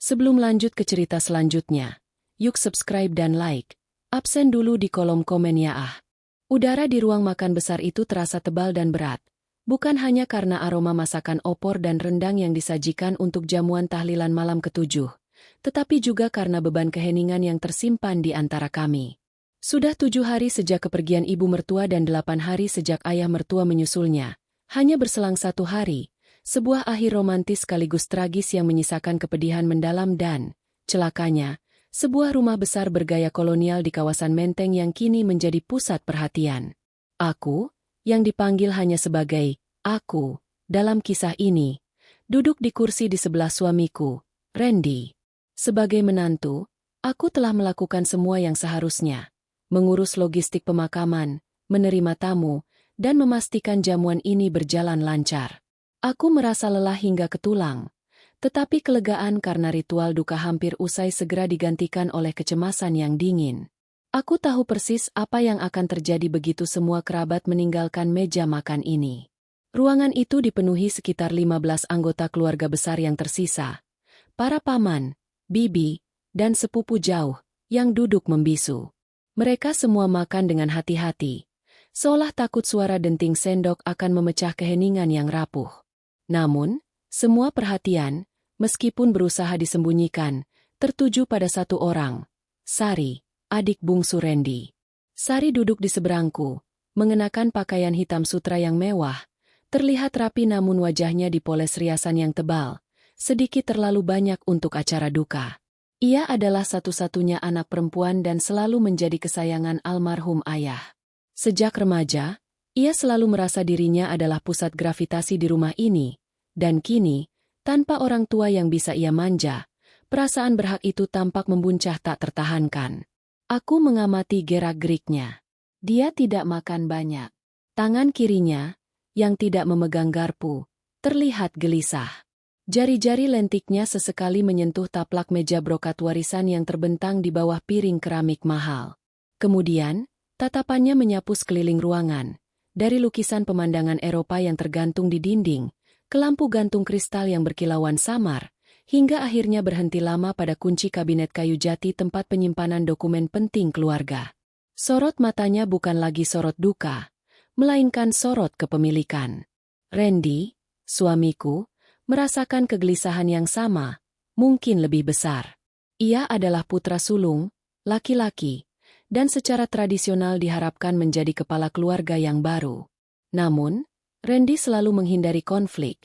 Sebelum lanjut ke cerita selanjutnya, yuk subscribe dan like. Absen dulu di kolom komen ya ah. Udara di ruang makan besar itu terasa tebal dan berat. Bukan hanya karena aroma masakan opor dan rendang yang disajikan untuk jamuan tahlilan malam ketujuh, tetapi juga karena beban keheningan yang tersimpan di antara kami. Sudah 7 hari sejak kepergian ibu mertua dan 8 hari sejak ayah mertua menyusulnya. Hanya berselang 1 hari, sebuah akhir romantis sekaligus tragis yang menyisakan kepedihan mendalam dan, celakanya, sebuah rumah besar bergaya kolonial di kawasan Menteng yang kini menjadi pusat perhatian. Aku, yang dipanggil hanya sebagai aku, dalam kisah ini, duduk di kursi di sebelah suamiku, Randy. Sebagai menantu, aku telah melakukan semua yang seharusnya. Mengurus logistik pemakaman, menerima tamu, dan memastikan jamuan ini berjalan lancar. Aku merasa lelah hingga ke tulang, tetapi kelegaan karena ritual duka hampir usai segera digantikan oleh kecemasan yang dingin. Aku tahu persis apa yang akan terjadi begitu semua kerabat meninggalkan meja makan ini. Ruangan itu dipenuhi sekitar 15 anggota keluarga besar yang tersisa. Para paman, bibi, dan sepupu jauh yang duduk membisu. Mereka semua makan dengan hati-hati, seolah takut suara denting sendok akan memecah keheningan yang rapuh. Namun, semua perhatian, meskipun berusaha disembunyikan, tertuju pada satu orang, Sari, adik bungsu Randy. Sari duduk di seberangku, mengenakan pakaian hitam sutra yang mewah, terlihat rapi namun wajahnya dipoles riasan yang tebal, sedikit terlalu banyak untuk acara duka. Ia adalah satu-satunya anak perempuan dan selalu menjadi kesayangan almarhum ayah. Sejak remaja, ia selalu merasa dirinya adalah pusat gravitasi di rumah ini, dan kini, tanpa orang tua yang bisa ia manja, perasaan berhak itu tampak membuncah tak tertahankan. Aku mengamati gerak-geriknya. Dia tidak makan banyak. Tangan kirinya, yang tidak memegang garpu, terlihat gelisah. Jari-jari lentiknya sesekali menyentuh taplak meja brokat warisan yang terbentang di bawah piring keramik mahal. Kemudian, tatapannya menyapu sekeliling ruangan, dari lukisan pemandangan Eropa yang tergantung di dinding, ke lampu gantung kristal yang berkilauan samar, hingga akhirnya berhenti lama pada kunci kabinet kayu jati tempat penyimpanan dokumen penting keluarga. Sorot matanya bukan lagi sorot duka, melainkan sorot kepemilikan. Randy, suamiku, merasakan kegelisahan yang sama, mungkin lebih besar. Ia adalah putra sulung, laki-laki, dan secara tradisional diharapkan menjadi kepala keluarga yang baru. Namun, Randy selalu menghindari konflik.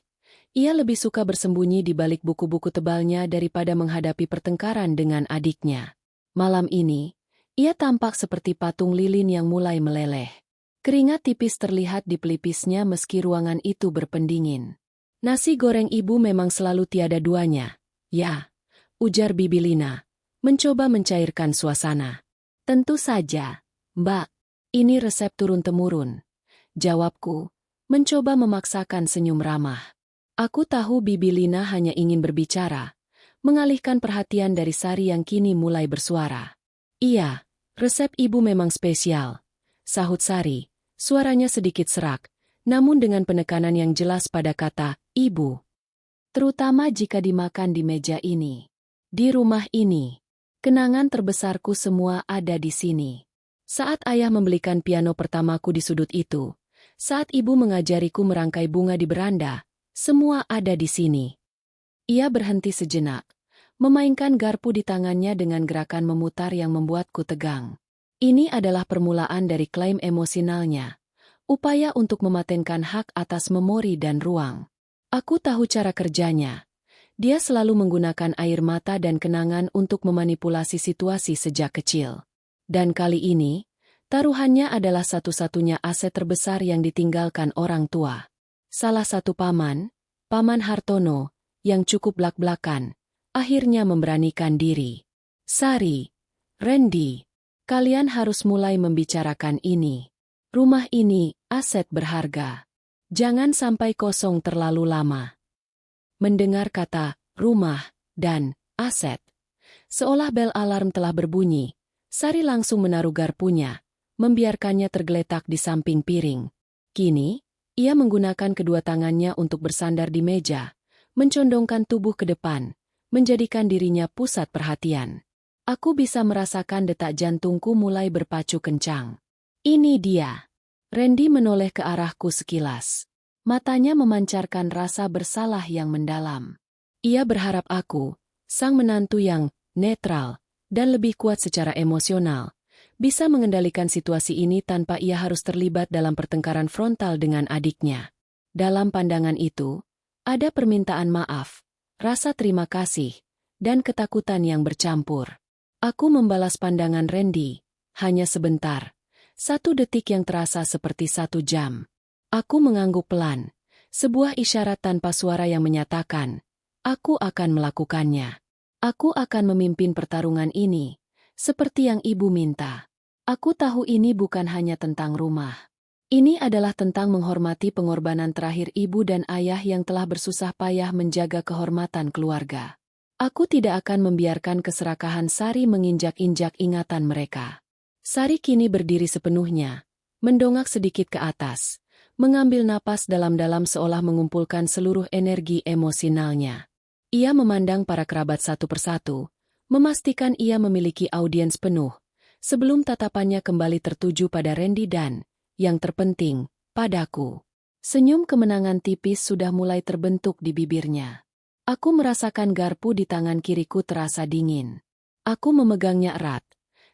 Ia lebih suka bersembunyi di balik buku-buku tebalnya daripada menghadapi pertengkaran dengan adiknya. Malam ini, ia tampak seperti patung lilin yang mulai meleleh. Keringat tipis terlihat di pelipisnya meski ruangan itu berpendingin. Nasi goreng ibu memang selalu tiada duanya. Ya, ujar Bibi Lina, mencoba mencairkan suasana. Tentu saja, Mbak. Ini resep turun-temurun. Jawabku, mencoba memaksakan senyum ramah. Aku tahu Bibi Lina hanya ingin berbicara, mengalihkan perhatian dari Sari yang kini mulai bersuara. Iya, resep ibu memang spesial, sahut Sari, suaranya sedikit serak, namun dengan penekanan yang jelas pada kata, ibu. Terutama jika dimakan di meja ini. Di rumah ini. Kenangan terbesarku semua ada di sini. Saat ayah membelikan piano pertamaku di sudut itu, saat ibu mengajariku merangkai bunga di beranda, semua ada di sini. Ia berhenti sejenak, memainkan garpu di tangannya dengan gerakan memutar yang membuatku tegang. Ini adalah permulaan dari klaim emosionalnya. Upaya untuk mematenkan hak atas memori dan ruang. Aku tahu cara kerjanya. Dia selalu menggunakan air mata dan kenangan untuk memanipulasi situasi sejak kecil. Dan kali ini, taruhannya adalah satu-satunya aset terbesar yang ditinggalkan orang tua. Salah satu paman, Paman Hartono, yang cukup blak-blakan, akhirnya memberanikan diri. Sari, Randy, kalian harus mulai membicarakan ini. Rumah ini, aset berharga. Jangan sampai kosong terlalu lama. Mendengar kata, rumah, dan aset. Seolah bel alarm telah berbunyi, Sari langsung menaruh garpunya, membiarkannya tergeletak di samping piring. Kini, ia menggunakan kedua tangannya untuk bersandar di meja, mencondongkan tubuh ke depan, menjadikan dirinya pusat perhatian. Aku bisa merasakan detak jantungku mulai berpacu kencang. Ini dia. Randy menoleh ke arahku sekilas. Matanya memancarkan rasa bersalah yang mendalam. Ia berharap aku, sang menantu yang netral dan lebih kuat secara emosional, bisa mengendalikan situasi ini tanpa ia harus terlibat dalam pertengkaran frontal dengan adiknya. Dalam pandangan itu, ada permintaan maaf, rasa terima kasih, dan ketakutan yang bercampur. Aku membalas pandangan Randy, hanya sebentar. 1 detik yang terasa seperti 1 jam. Aku mengangguk pelan, sebuah isyarat tanpa suara yang menyatakan, aku akan melakukannya. Aku akan memimpin pertarungan ini, seperti yang ibu minta. Aku tahu ini bukan hanya tentang rumah. Ini adalah tentang menghormati pengorbanan terakhir ibu dan ayah yang telah bersusah payah menjaga kehormatan keluarga. Aku tidak akan membiarkan keserakahan Sari menginjak-injak ingatan mereka. Sari kini berdiri sepenuhnya, mendongak sedikit ke atas, mengambil napas dalam-dalam seolah mengumpulkan seluruh energi emosionalnya. Ia memandang para kerabat satu persatu, memastikan ia memiliki audiens penuh, sebelum tatapannya kembali tertuju pada Randy dan, yang terpenting, padaku. Senyum kemenangan tipis sudah mulai terbentuk di bibirnya. Aku merasakan garpu di tangan kiriku terasa dingin. Aku memegangnya erat,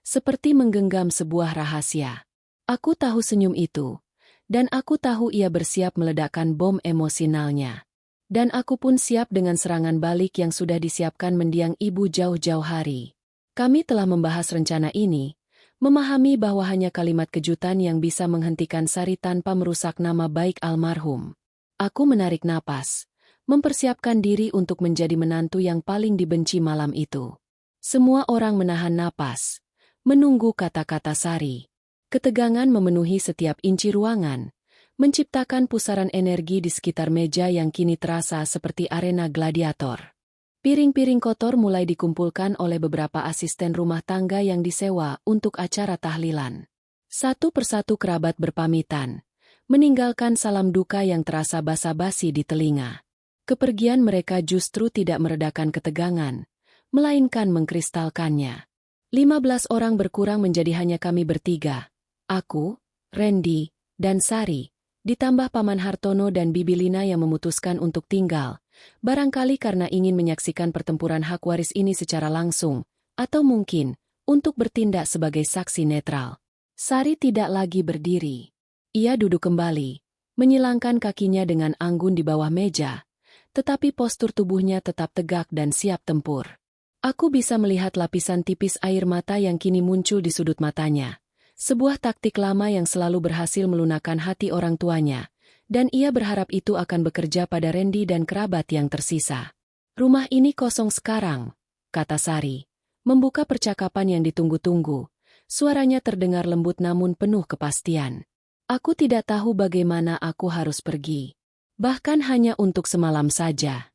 seperti menggenggam sebuah rahasia. Aku tahu senyum itu, dan aku tahu ia bersiap meledakkan bom emosionalnya. Dan aku pun siap dengan serangan balik yang sudah disiapkan mendiang ibu jauh-jauh hari. Kami telah membahas rencana ini, memahami bahwa hanya kalimat kejutan yang bisa menghentikan Sari tanpa merusak nama baik almarhum. Aku menarik napas, mempersiapkan diri untuk menjadi menantu yang paling dibenci malam itu. Semua orang menahan napas, menunggu kata-kata Sari. Ketegangan memenuhi setiap inci ruangan, menciptakan pusaran energi di sekitar meja yang kini terasa seperti arena gladiator. Piring-piring kotor mulai dikumpulkan oleh beberapa asisten rumah tangga yang disewa untuk acara tahlilan. Satu persatu kerabat berpamitan, meninggalkan salam duka yang terasa basa-basi di telinga. Kepergian mereka justru tidak meredakan ketegangan, melainkan mengkristalkannya. 15 orang berkurang menjadi hanya kami bertiga. Aku, Randy, dan Sari, ditambah Paman Hartono dan Bibi Lina yang memutuskan untuk tinggal. Barangkali karena ingin menyaksikan pertempuran hak waris ini secara langsung, atau mungkin untuk bertindak sebagai saksi netral. Sari tidak lagi berdiri. Ia duduk kembali, menyilangkan kakinya dengan anggun di bawah meja, tetapi postur tubuhnya tetap tegak dan siap tempur. Aku bisa melihat lapisan tipis air mata yang kini muncul di sudut matanya. Sebuah taktik lama yang selalu berhasil melunakkan hati orang tuanya. Dan ia berharap itu akan bekerja pada Randy dan kerabat yang tersisa. Rumah ini kosong sekarang, kata Sari, membuka percakapan yang ditunggu-tunggu. Suaranya terdengar lembut namun penuh kepastian. Aku tidak tahu bagaimana aku harus pergi. Bahkan hanya untuk semalam saja.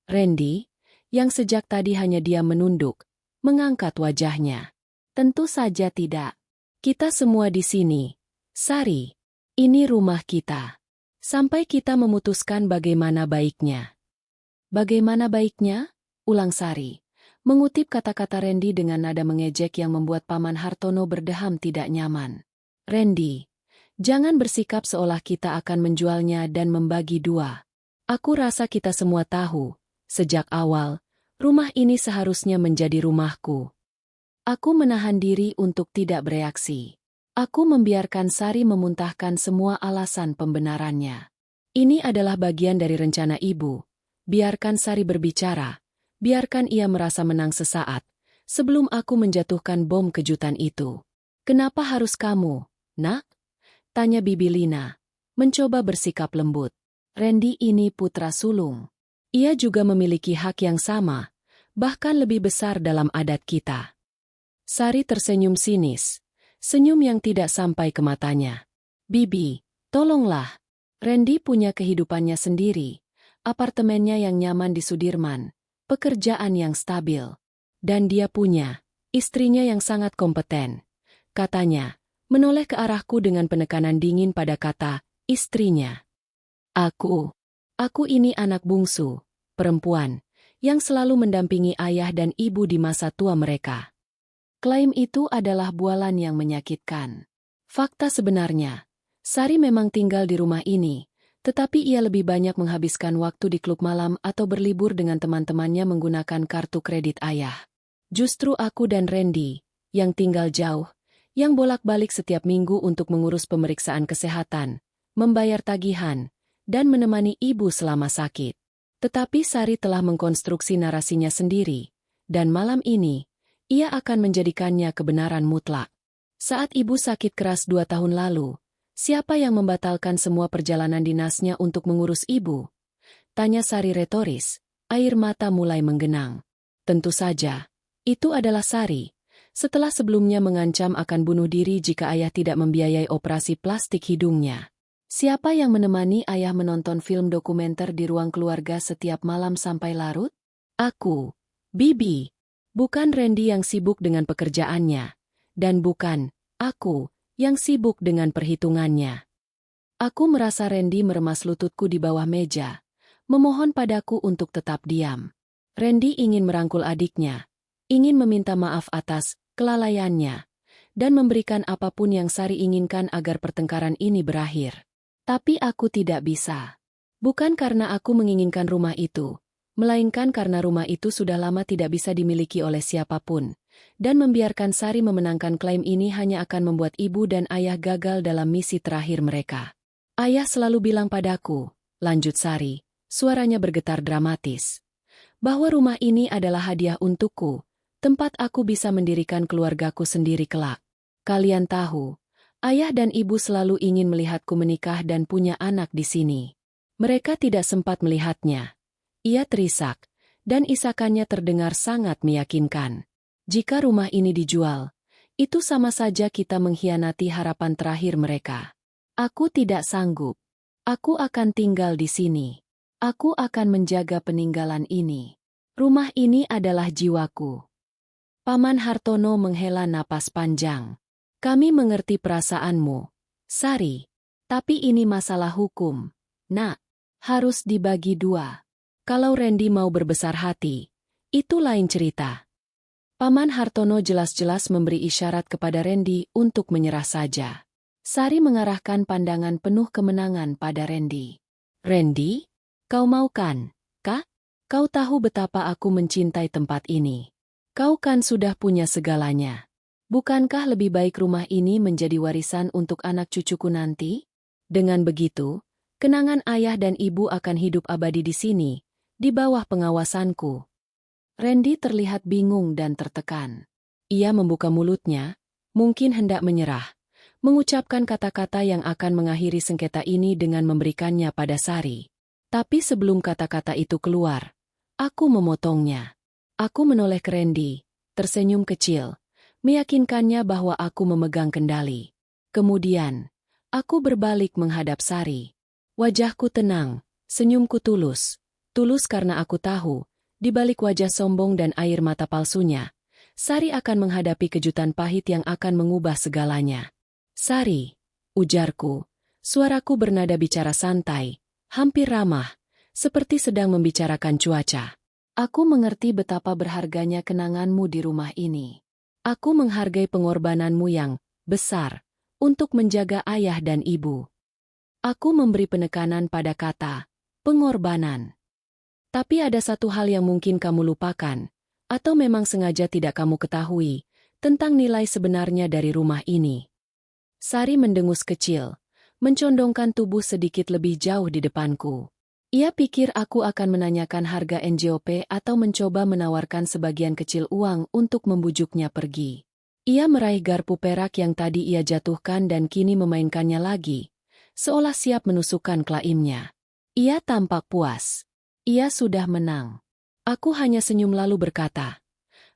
Randy, yang sejak tadi hanya diam menunduk, mengangkat wajahnya. Tentu saja tidak. Kita semua di sini. Sari, ini rumah kita. Sampai kita memutuskan bagaimana baiknya. Bagaimana baiknya? Ulang Sari, mengutip kata-kata Randy dengan nada mengejek yang membuat Paman Hartono berdeham tidak nyaman. Randy, jangan bersikap seolah kita akan menjualnya dan membagi dua. Aku rasa kita semua tahu, sejak awal, rumah ini seharusnya menjadi rumahku. Aku menahan diri untuk tidak bereaksi. Aku membiarkan Sari memuntahkan semua alasan pembenarannya. Ini adalah bagian dari rencana ibu. Biarkan Sari berbicara. Biarkan ia merasa menang sesaat, sebelum aku menjatuhkan bom kejutan itu. Kenapa harus kamu, nak? Tanya Bibi Lina, mencoba bersikap lembut. Randy ini putra sulung. Ia juga memiliki hak yang sama, bahkan lebih besar dalam adat kita. Sari tersenyum sinis. Senyum yang tidak sampai ke matanya. Bibi, tolonglah. Randy punya kehidupannya sendiri. Apartemennya yang nyaman di Sudirman. Pekerjaan yang stabil. Dan dia punya istrinya yang sangat kompeten. Katanya, menoleh ke arahku dengan penekanan dingin pada kata, istrinya. Aku ini anak bungsu, perempuan, yang selalu mendampingi ayah dan ibu di masa tua mereka. Klaim itu adalah bualan yang menyakitkan. Fakta sebenarnya, Sari memang tinggal di rumah ini, tetapi ia lebih banyak menghabiskan waktu di klub malam atau berlibur dengan teman-temannya menggunakan kartu kredit ayah. Justru aku dan Randy, yang tinggal jauh, yang bolak-balik setiap minggu untuk mengurus pemeriksaan kesehatan, membayar tagihan, dan menemani ibu selama sakit. Tetapi Sari telah mengkonstruksi narasinya sendiri, dan malam ini, ia akan menjadikannya kebenaran mutlak. Saat ibu sakit keras 2 tahun lalu, siapa yang membatalkan semua perjalanan dinasnya untuk mengurus ibu? Tanya Sari retoris, air mata mulai menggenang. Tentu saja, itu adalah Sari. Setelah sebelumnya mengancam akan bunuh diri jika ayah tidak membiayai operasi plastik hidungnya. Siapa yang menemani ayah menonton film dokumenter di ruang keluarga setiap malam sampai larut? Aku, Bibi. Bukan Randy yang sibuk dengan pekerjaannya. Dan bukan aku yang sibuk dengan perhitungannya. Aku merasa Randy meremas lututku di bawah meja, memohon padaku untuk tetap diam. Randy ingin merangkul adiknya, ingin meminta maaf atas kelalaiannya, dan memberikan apapun yang Sari inginkan agar pertengkaran ini berakhir. Tapi aku tidak bisa. Bukan karena aku menginginkan rumah itu, melainkan karena rumah itu sudah lama tidak bisa dimiliki oleh siapapun, dan membiarkan Sari memenangkan klaim ini hanya akan membuat ibu dan ayah gagal dalam misi terakhir mereka. Ayah selalu bilang padaku, lanjut Sari, suaranya bergetar dramatis, bahwa rumah ini adalah hadiah untukku, tempat aku bisa mendirikan keluargaku sendiri kelak. Kalian tahu, ayah dan ibu selalu ingin melihatku menikah dan punya anak di sini. Mereka tidak sempat melihatnya. Ia terisak, dan isakannya terdengar sangat meyakinkan. Jika rumah ini dijual, itu sama saja kita mengkhianati harapan terakhir mereka. Aku tidak sanggup. Aku akan tinggal di sini. Aku akan menjaga peninggalan ini. Rumah ini adalah jiwaku. Paman Hartono menghela napas panjang. Kami mengerti perasaanmu, Sari. Tapi ini masalah hukum. Nak, harus dibagi 2. Kalau Randy mau berbesar hati, itu lain cerita. Paman Hartono jelas-jelas memberi isyarat kepada Randy untuk menyerah saja. Sari mengarahkan pandangan penuh kemenangan pada Randy. Randy, kau mau kan, Kak? Kau tahu betapa aku mencintai tempat ini. Kau kan sudah punya segalanya. Bukankah lebih baik rumah ini menjadi warisan untuk anak cucuku nanti? Dengan begitu, kenangan ayah dan ibu akan hidup abadi di sini, di bawah pengawasanku. Randy terlihat bingung dan tertekan. Ia membuka mulutnya, mungkin hendak menyerah, mengucapkan kata-kata yang akan mengakhiri sengketa ini dengan memberikannya pada Sari. Tapi sebelum kata-kata itu keluar, aku memotongnya. Aku menoleh ke Randy, tersenyum kecil, meyakinkannya bahwa aku memegang kendali. Kemudian, aku berbalik menghadap Sari. Wajahku tenang, senyumku tulus. Tulus karena aku tahu, di balik wajah sombong dan air mata palsunya, Sari akan menghadapi kejutan pahit yang akan mengubah segalanya. Sari, ujarku, suaraku bernada bicara santai, hampir ramah, seperti sedang membicarakan cuaca. Aku mengerti betapa berharganya kenanganmu di rumah ini. Aku menghargai pengorbananmu yang besar untuk menjaga ayah dan ibu. Aku memberi penekanan pada kata pengorbanan. Tapi ada satu hal yang mungkin kamu lupakan, atau memang sengaja tidak kamu ketahui, tentang nilai sebenarnya dari rumah ini. Sari mendengus kecil, mencondongkan tubuh sedikit lebih jauh di depanku. Ia pikir aku akan menanyakan harga NJOP atau mencoba menawarkan sebagian kecil uang untuk membujuknya pergi. Ia meraih garpu perak yang tadi ia jatuhkan dan kini memainkannya lagi, seolah siap menusukkan klaimnya. Ia tampak puas. Ia sudah menang. Aku hanya senyum lalu berkata,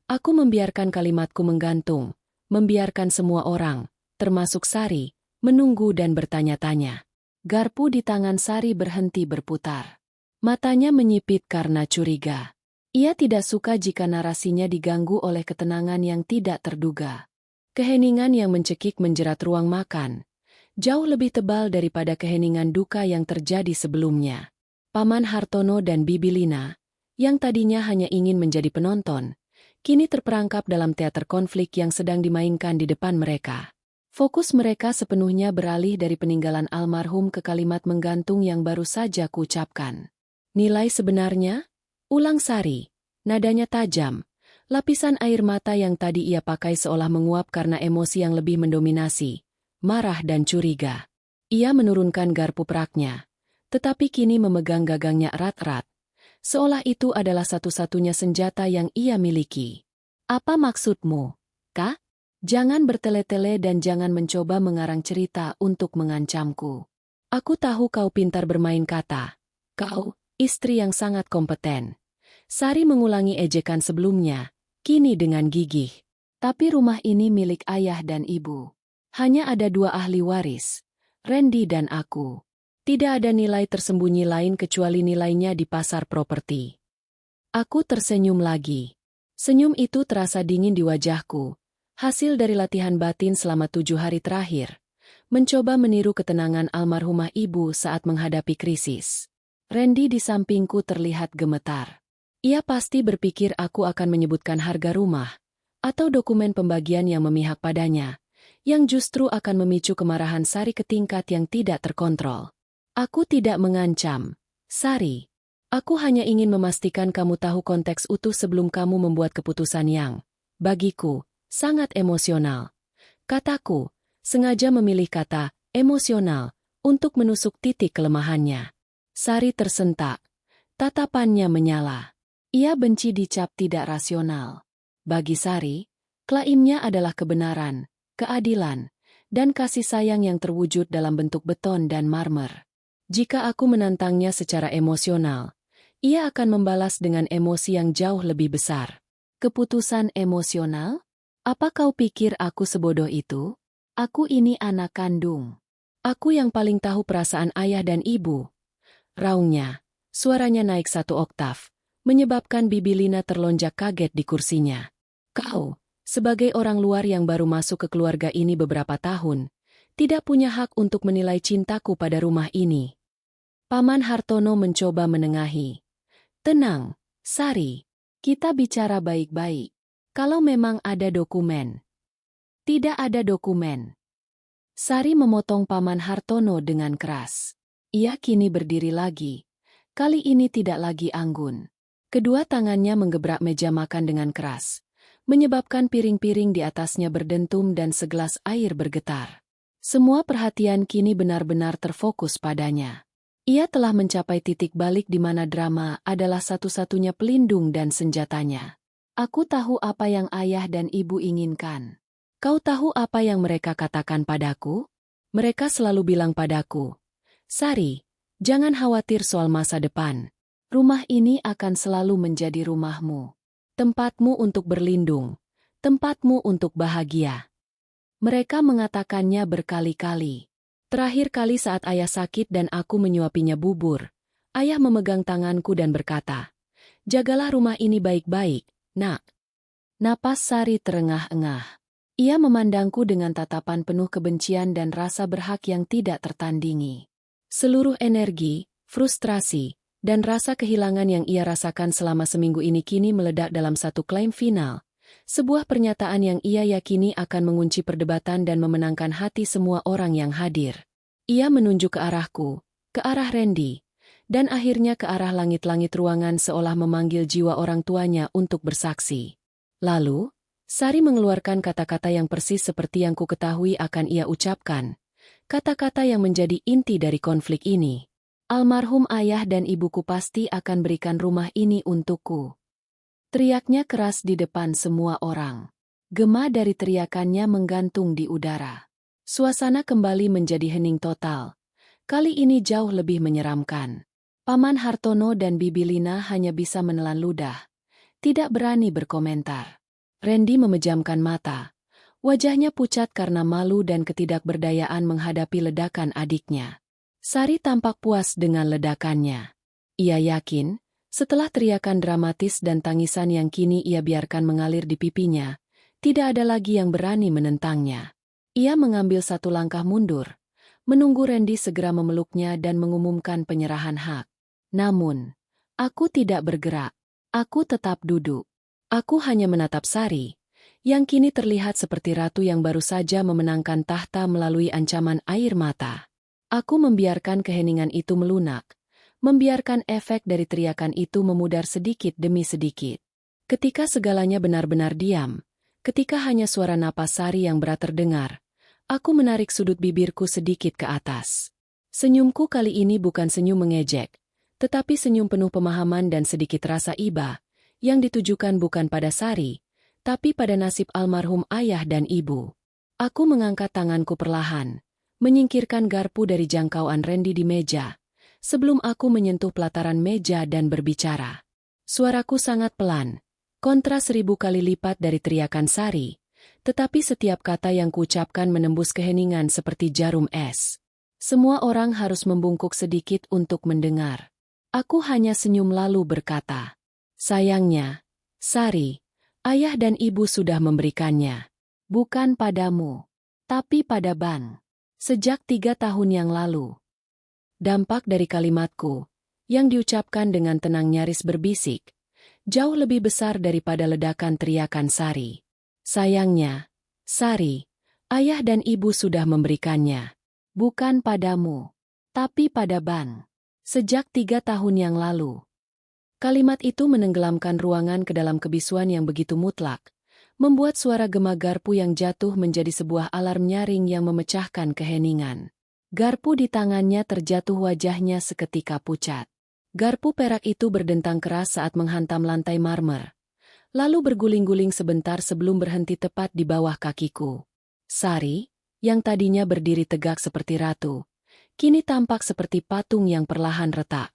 aku membiarkan kalimatku menggantung, membiarkan semua orang, termasuk Sari, menunggu dan bertanya-tanya. Garpu di tangan Sari berhenti berputar. Matanya menyipit karena curiga. Ia tidak suka jika narasinya diganggu oleh ketenangan yang tidak terduga. Keheningan yang mencekik menjerat ruang makan, jauh lebih tebal daripada keheningan duka yang terjadi sebelumnya. Paman Hartono dan Bibi Lina, yang tadinya hanya ingin menjadi penonton, kini terperangkap dalam teater konflik yang sedang dimainkan di depan mereka. Fokus mereka sepenuhnya beralih dari peninggalan almarhum ke kalimat menggantung yang baru saja kuucapkan. Nilai sebenarnya? Ulang Sari. Nadanya tajam. Lapisan air mata yang tadi ia pakai seolah menguap karena emosi yang lebih mendominasi, marah dan curiga. Ia menurunkan garpu peraknya, tetapi kini memegang gagangnya erat-erat, seolah itu adalah satu-satunya senjata yang ia miliki. Apa maksudmu, Kak? Jangan bertele-tele dan jangan mencoba mengarang cerita untuk mengancamku. Aku tahu kau pintar bermain kata. Kau, istri yang sangat kompeten. Sari mengulangi ejekan sebelumnya, kini dengan gigih. Tapi rumah ini milik ayah dan ibu. Hanya ada dua ahli waris, Randy dan aku. Tidak ada nilai tersembunyi lain kecuali nilainya di pasar properti. Aku tersenyum lagi. Senyum itu terasa dingin di wajahku, hasil dari latihan batin selama 7 hari terakhir, mencoba meniru ketenangan almarhumah ibu saat menghadapi krisis. Randy di sampingku terlihat gemetar. Ia pasti berpikir aku akan menyebutkan harga rumah, atau dokumen pembagian yang memihak padanya, yang justru akan memicu kemarahan Sari ke tingkat yang tidak terkontrol. Aku tidak mengancam, Sari. Aku hanya ingin memastikan kamu tahu konteks utuh sebelum kamu membuat keputusan yang, bagiku, sangat emosional. Kataku, sengaja memilih kata, emosional, untuk menusuk titik kelemahannya. Sari tersentak. Tatapannya menyala. Ia benci dicap tidak rasional. Bagi Sari, klaimnya adalah kebenaran, keadilan, dan kasih sayang yang terwujud dalam bentuk beton dan marmer. Jika aku menantangnya secara emosional, ia akan membalas dengan emosi yang jauh lebih besar. Keputusan emosional? Apa kau pikir aku sebodoh itu? Aku ini anak kandung. Aku yang paling tahu perasaan ayah dan ibu. Raungnya, suaranya naik 1 oktav, menyebabkan Bibi Lina terlonjak kaget di kursinya. Kau, sebagai orang luar yang baru masuk ke keluarga ini beberapa tahun, tidak punya hak untuk menilai cintaku pada rumah ini. Paman Hartono mencoba menengahi. Tenang, Sari. Kita bicara baik-baik. Kalau memang ada dokumen. Tidak ada dokumen. Sari memotong Paman Hartono dengan keras. Ia kini berdiri lagi. Kali ini tidak lagi anggun. Kedua tangannya menggebrak meja makan dengan keras, menyebabkan piring-piring di atasnya berdentum dan segelas air bergetar. Semua perhatian kini benar-benar terfokus padanya. Ia telah mencapai titik balik di mana drama adalah satu-satunya pelindung dan senjatanya. Aku tahu apa yang ayah dan ibu inginkan. Kau tahu apa yang mereka katakan padaku? Mereka selalu bilang padaku, Sari, jangan khawatir soal masa depan. Rumah ini akan selalu menjadi rumahmu. Tempatmu untuk berlindung. Tempatmu untuk bahagia. Mereka mengatakannya berkali-kali. Terakhir kali saat ayah sakit dan aku menyuapinya bubur, ayah memegang tanganku dan berkata, jagalah rumah ini baik-baik, nak. Napas Sari terengah-engah. Ia memandangku dengan tatapan penuh kebencian dan rasa berhak yang tidak tertandingi. Seluruh energi, frustrasi, dan rasa kehilangan yang ia rasakan selama seminggu ini kini meledak dalam satu klaim final. Sebuah pernyataan yang ia yakini akan mengunci perdebatan dan memenangkan hati semua orang yang hadir. Ia menunjuk ke arahku, ke arah Randy, dan akhirnya ke arah langit-langit ruangan seolah memanggil jiwa orang tuanya untuk bersaksi. Lalu, Sari mengeluarkan kata-kata yang persis seperti yang ku ketahui akan ia ucapkan. Kata-kata yang menjadi inti dari konflik ini. Almarhum ayah dan ibuku pasti akan berikan rumah ini untukku. Teriaknya keras di depan semua orang. Gema dari teriakannya menggantung di udara. Suasana kembali menjadi hening total. Kali ini jauh lebih menyeramkan. Paman Hartono dan Bibi Lina hanya bisa menelan ludah. Tidak berani berkomentar. Randy memejamkan mata. Wajahnya pucat karena malu dan ketidakberdayaan menghadapi ledakan adiknya. Sari tampak puas dengan ledakannya. Ia yakin, setelah teriakan dramatis dan tangisan yang kini ia biarkan mengalir di pipinya, tidak ada lagi yang berani menentangnya. Ia mengambil satu langkah mundur, menunggu Randy segera memeluknya dan mengumumkan penyerahan hak. Namun, aku tidak bergerak. Aku tetap duduk. Aku hanya menatap Sari, yang kini terlihat seperti ratu yang baru saja memenangkan tahta melalui ancaman air mata. Aku membiarkan keheningan itu melunak, membiarkan efek dari teriakan itu memudar sedikit demi sedikit. Ketika segalanya benar-benar diam, ketika hanya suara napas Sari yang berat terdengar, aku menarik sudut bibirku sedikit ke atas. Senyumku kali ini bukan senyum mengejek, tetapi senyum penuh pemahaman dan sedikit rasa iba, yang ditujukan bukan pada Sari, tapi pada nasib almarhum ayah dan ibu. Aku mengangkat tanganku perlahan, menyingkirkan garpu dari jangkauan Randy di meja, sebelum aku menyentuh pelataran meja dan berbicara. Suaraku sangat pelan, kontra 1000 kali lipat dari teriakan Sari, tetapi setiap kata yang kuucapkan menembus keheningan seperti jarum es. Semua orang harus membungkuk sedikit untuk mendengar. Aku hanya senyum lalu berkata, "Sayangnya, Sari, ayah dan ibu sudah memberikannya. Bukan padamu, tapi pada Ban. Sejak 3 tahun yang lalu." Dampak dari kalimatku, yang diucapkan dengan tenang nyaris berbisik, jauh lebih besar daripada ledakan teriakan Sari. "Sayangnya, Sari, ayah dan ibu sudah memberikannya. Bukan padamu, tapi pada Ban. Sejak 3 tahun yang lalu." Kalimat itu menenggelamkan ruangan ke dalam kebisuan yang begitu mutlak, membuat suara gema garpu yang jatuh menjadi sebuah alarm nyaring yang memecahkan keheningan. Garpu di tangannya terjatuh, wajahnya seketika pucat. Garpu perak itu berdentang keras saat menghantam lantai marmer, lalu berguling-guling sebentar sebelum berhenti tepat di bawah kakiku. Sari, yang tadinya berdiri tegak seperti ratu, kini tampak seperti patung yang perlahan retak.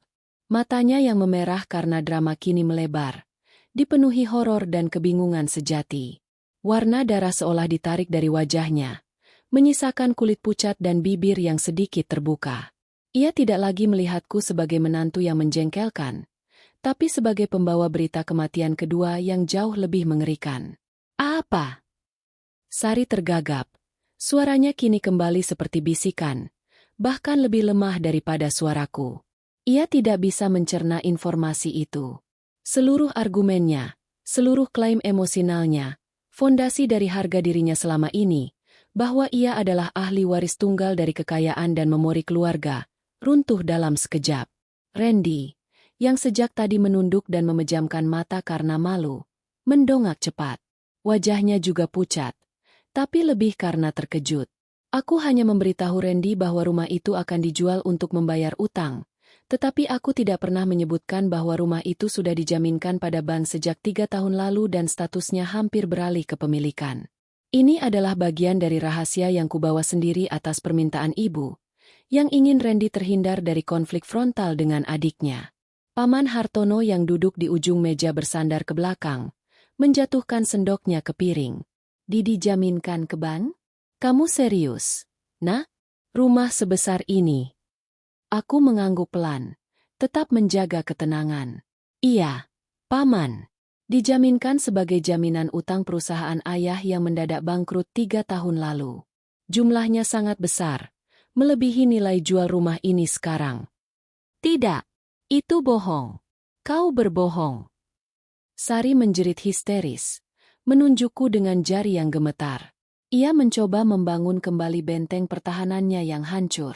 Matanya yang memerah karena drama kini melebar, dipenuhi horor dan kebingungan sejati. Warna darah seolah ditarik dari wajahnya, menyisakan kulit pucat dan bibir yang sedikit terbuka. Ia tidak lagi melihatku sebagai menantu yang menjengkelkan, tapi sebagai pembawa berita kematian kedua yang jauh lebih mengerikan. "Apa?" Sari tergagap. Suaranya kini kembali seperti bisikan, bahkan lebih lemah daripada suaraku. Ia tidak bisa mencerna informasi itu. Seluruh argumennya, seluruh klaim emosionalnya, fondasi dari harga dirinya selama ini, bahwa ia adalah ahli waris tunggal dari kekayaan dan memori keluarga, runtuh dalam sekejap. Randy, yang sejak tadi menunduk dan memejamkan mata karena malu, mendongak cepat. Wajahnya juga pucat, tapi lebih karena terkejut. Aku hanya memberitahu Randy bahwa rumah itu akan dijual untuk membayar utang, tetapi aku tidak pernah menyebutkan bahwa rumah itu sudah dijaminkan pada Ban sejak 3 tahun lalu dan statusnya hampir beralih ke pemilikan. Ini adalah bagian dari rahasia yang kubawa sendiri atas permintaan ibu, yang ingin Randy terhindar dari konflik frontal dengan adiknya. Paman Hartono yang duduk di ujung meja bersandar ke belakang, menjatuhkan sendoknya ke piring. "Dijaminkan ke Ban? Kamu serius? Nah, rumah sebesar ini?" Aku mengangguk pelan, tetap menjaga ketenangan. "Iya, Paman. Dijaminkan sebagai jaminan utang perusahaan ayah yang mendadak bangkrut 3 tahun lalu. Jumlahnya sangat besar, melebihi nilai jual rumah ini sekarang." "Tidak, itu bohong. Kau berbohong." Sari menjerit histeris, menunjukku dengan jari yang gemetar. Ia mencoba membangun kembali benteng pertahanannya yang hancur.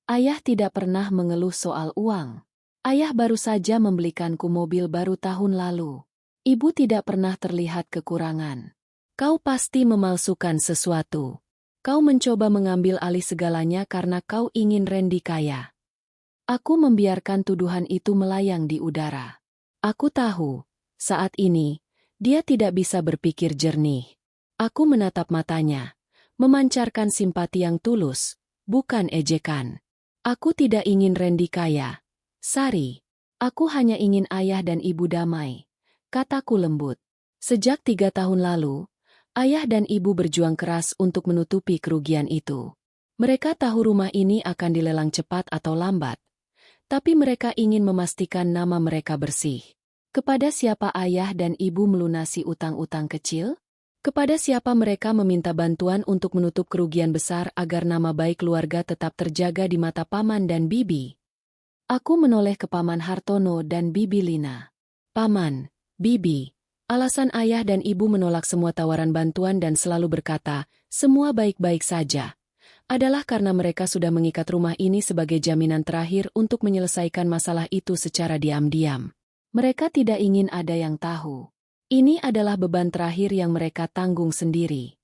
"Ayah tidak pernah mengeluh soal uang. Ayah baru saja membelikanku mobil baru tahun lalu. Ibu tidak pernah terlihat kekurangan. Kau pasti memalsukan sesuatu. Kau mencoba mengambil alih segalanya karena kau ingin Randy kaya." Aku membiarkan tuduhan itu melayang di udara. Aku tahu, saat ini, dia tidak bisa berpikir jernih. Aku menatap matanya, memancarkan simpati yang tulus, bukan ejekan. "Aku tidak ingin Randy kaya, Sari. Aku hanya ingin ayah dan ibu damai," kataku lembut. Sejak 3 tahun lalu, ayah dan ibu berjuang keras untuk menutupi kerugian itu. Mereka tahu rumah ini akan dilelang cepat atau lambat, tapi mereka ingin memastikan nama mereka bersih. Kepada siapa ayah dan ibu melunasi utang-utang kecil? Kepada siapa mereka meminta bantuan untuk menutup kerugian besar agar nama baik keluarga tetap terjaga di mata Paman dan Bibi? Aku menoleh ke Paman Hartono dan Bibi Lina. "Paman, Bibi, alasan ayah dan ibu menolak semua tawaran bantuan dan selalu berkata, semua baik-baik saja, adalah karena mereka sudah mengikat rumah ini sebagai jaminan terakhir untuk menyelesaikan masalah itu secara diam-diam. Mereka tidak ingin ada yang tahu. Ini adalah beban terakhir yang mereka tanggung sendiri.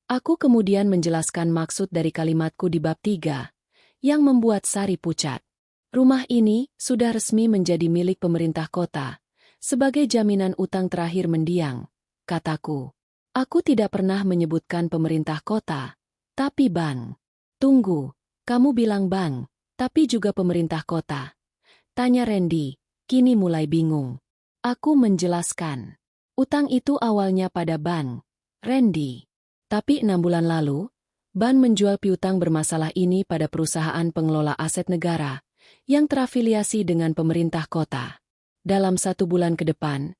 Aku kemudian menjelaskan maksud dari kalimatku di bab 3, yang membuat Sari pucat. Rumah ini sudah resmi menjadi milik pemerintah kota, sebagai jaminan utang terakhir mendiang, kataku. Aku tidak pernah menyebutkan pemerintah kota, tapi bank. Tunggu, kamu bilang bank, tapi juga pemerintah kota. Tanya Randy, kini mulai bingung. Aku menjelaskan. Utang itu awalnya pada bank, Randy. Tapi 6 bulan lalu, bank menjual piutang bermasalah ini pada perusahaan pengelola aset negara, yang terafiliasi dengan pemerintah kota. Dalam 1 bulan ke depan,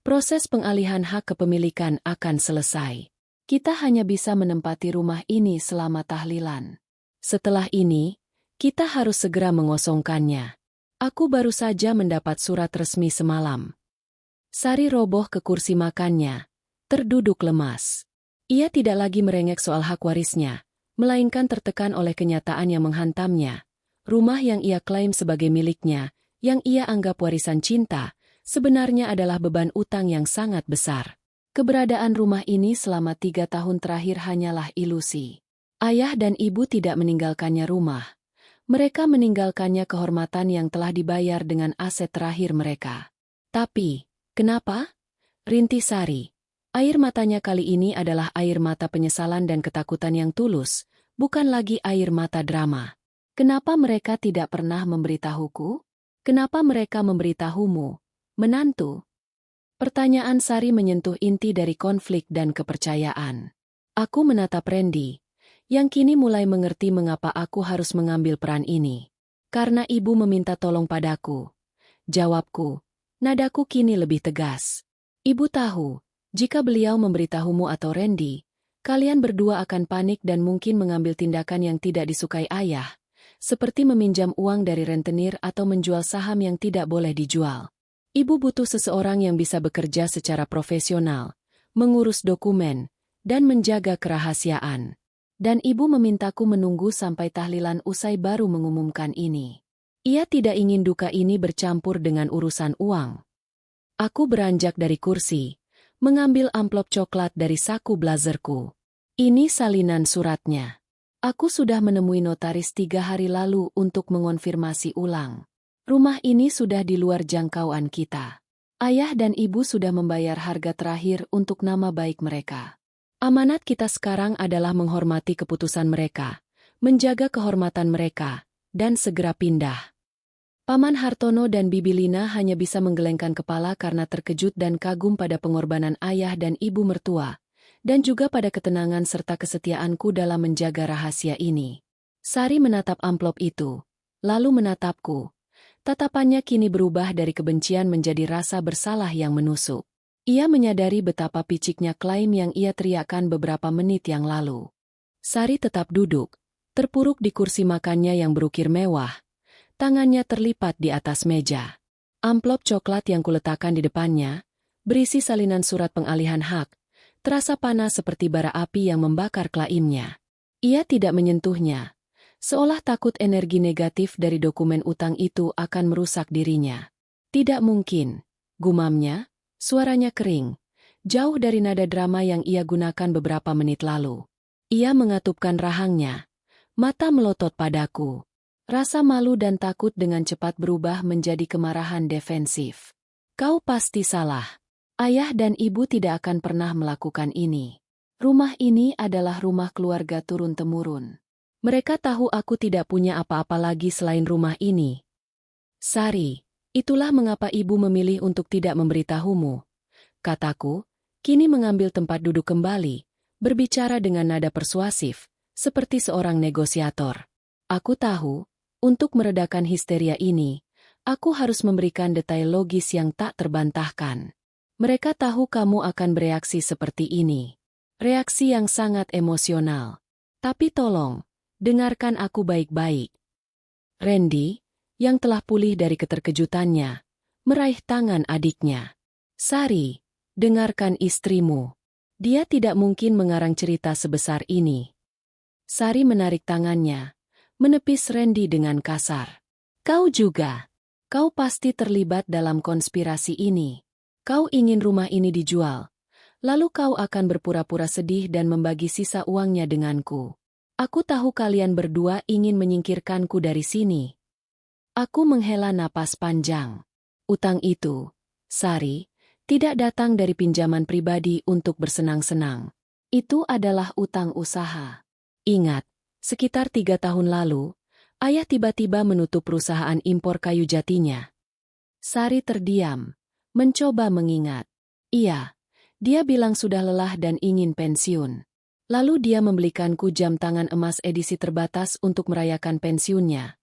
proses pengalihan hak kepemilikan akan selesai. Kita hanya bisa menempati rumah ini selama tahlilan. Setelah ini, kita harus segera mengosongkannya. Aku baru saja mendapat surat resmi semalam. Sari roboh ke kursi makannya, terduduk lemas. Ia tidak lagi merengek soal hak warisnya, melainkan tertekan oleh kenyataan yang menghantamnya. Rumah yang ia klaim sebagai miliknya, yang ia anggap warisan cinta, sebenarnya adalah beban utang yang sangat besar. Keberadaan rumah ini selama 3 tahun terakhir hanyalah ilusi. Ayah dan ibu tidak meninggalkannya rumah. Mereka meninggalkannya kehormatan yang telah dibayar dengan aset terakhir mereka. Tapi, kenapa? Rintih Sari. Air matanya kali ini adalah air mata penyesalan dan ketakutan yang tulus, bukan lagi air mata drama. Kenapa mereka tidak pernah memberitahuku? Kenapa mereka memberitahumu, menantu? Pertanyaan Sari menyentuh inti dari konflik dan kepercayaan. Aku menatap Randy, yang kini mulai mengerti mengapa aku harus mengambil peran ini. Karena ibu meminta tolong padaku. Jawabku, nadaku kini lebih tegas. Ibu tahu, jika beliau memberitahumu atau Randy, kalian berdua akan panik dan mungkin mengambil tindakan yang tidak disukai ayah, seperti meminjam uang dari rentenir atau menjual saham yang tidak boleh dijual. Ibu butuh seseorang yang bisa bekerja secara profesional, mengurus dokumen, dan menjaga kerahasiaan. Dan ibu memintaku menunggu sampai tahlilan usai baru mengumumkan ini. Ia tidak ingin duka ini bercampur dengan urusan uang. Aku beranjak dari kursi, mengambil amplop coklat dari saku blazerku. Ini salinan suratnya. Aku sudah menemui notaris 3 hari lalu untuk mengonfirmasi ulang. Rumah ini sudah di luar jangkauan kita. Ayah dan ibu sudah membayar harga terakhir untuk nama baik mereka. Amanat kita sekarang adalah menghormati keputusan mereka, menjaga kehormatan mereka, dan segera pindah. Paman Hartono dan Bibi Lina hanya bisa menggelengkan kepala karena terkejut dan kagum pada pengorbanan ayah dan ibu mertua, dan juga pada ketenangan serta kesetiaanku dalam menjaga rahasia ini. Sari menatap amplop itu, lalu menatapku. Tatapannya kini berubah dari kebencian menjadi rasa bersalah yang menusuk. Ia menyadari betapa piciknya klaim yang ia teriakkan beberapa menit yang lalu. Sari tetap duduk, terpuruk di kursi makannya yang berukir mewah. Tangannya terlipat di atas meja. Amplop coklat yang kuletakkan di depannya, berisi salinan surat pengalihan hak, terasa panas seperti bara api yang membakar klaimnya. Ia tidak menyentuhnya, seolah takut energi negatif dari dokumen utang itu akan merusak dirinya. Tidak mungkin, gumamnya. Suaranya kering, jauh dari nada drama yang ia gunakan beberapa menit lalu. Ia mengatupkan rahangnya, mata melotot padaku. Rasa malu dan takut dengan cepat berubah menjadi kemarahan defensif. Kau pasti salah. Ayah dan ibu tidak akan pernah melakukan ini. Rumah ini adalah rumah keluarga turun-temurun. Mereka tahu aku tidak punya apa-apa lagi selain rumah ini. Sari. Itulah mengapa ibu memilih untuk tidak memberitahumu, kataku, kini mengambil tempat duduk kembali, berbicara dengan nada persuasif, seperti seorang negosiator. Aku tahu, untuk meredakan histeria ini, aku harus memberikan detail logis yang tak terbantahkan. Mereka tahu kamu akan bereaksi seperti ini. Reaksi yang sangat emosional. Tapi tolong, dengarkan aku baik-baik. Randy, yang telah pulih dari keterkejutannya, meraih tangan adiknya. Sari, dengarkan istrimu. Dia tidak mungkin mengarang cerita sebesar ini. Sari menarik tangannya, menepis Randy dengan kasar. Kau juga. Kau pasti terlibat dalam konspirasi ini. Kau ingin rumah ini dijual. Lalu kau akan berpura-pura sedih dan membagi sisa uangnya denganku. Aku tahu kalian berdua ingin menyingkirkanku dari sini. Aku menghela napas panjang. Utang itu, Sari, tidak datang dari pinjaman pribadi untuk bersenang-senang. Itu adalah utang usaha. Ingat, sekitar 3 tahun lalu, ayah tiba-tiba menutup perusahaan impor kayu jatinya. Sari terdiam, mencoba mengingat. Iya, dia bilang sudah lelah dan ingin pensiun. Lalu dia membelikanku jam tangan emas edisi terbatas untuk merayakan pensiunnya.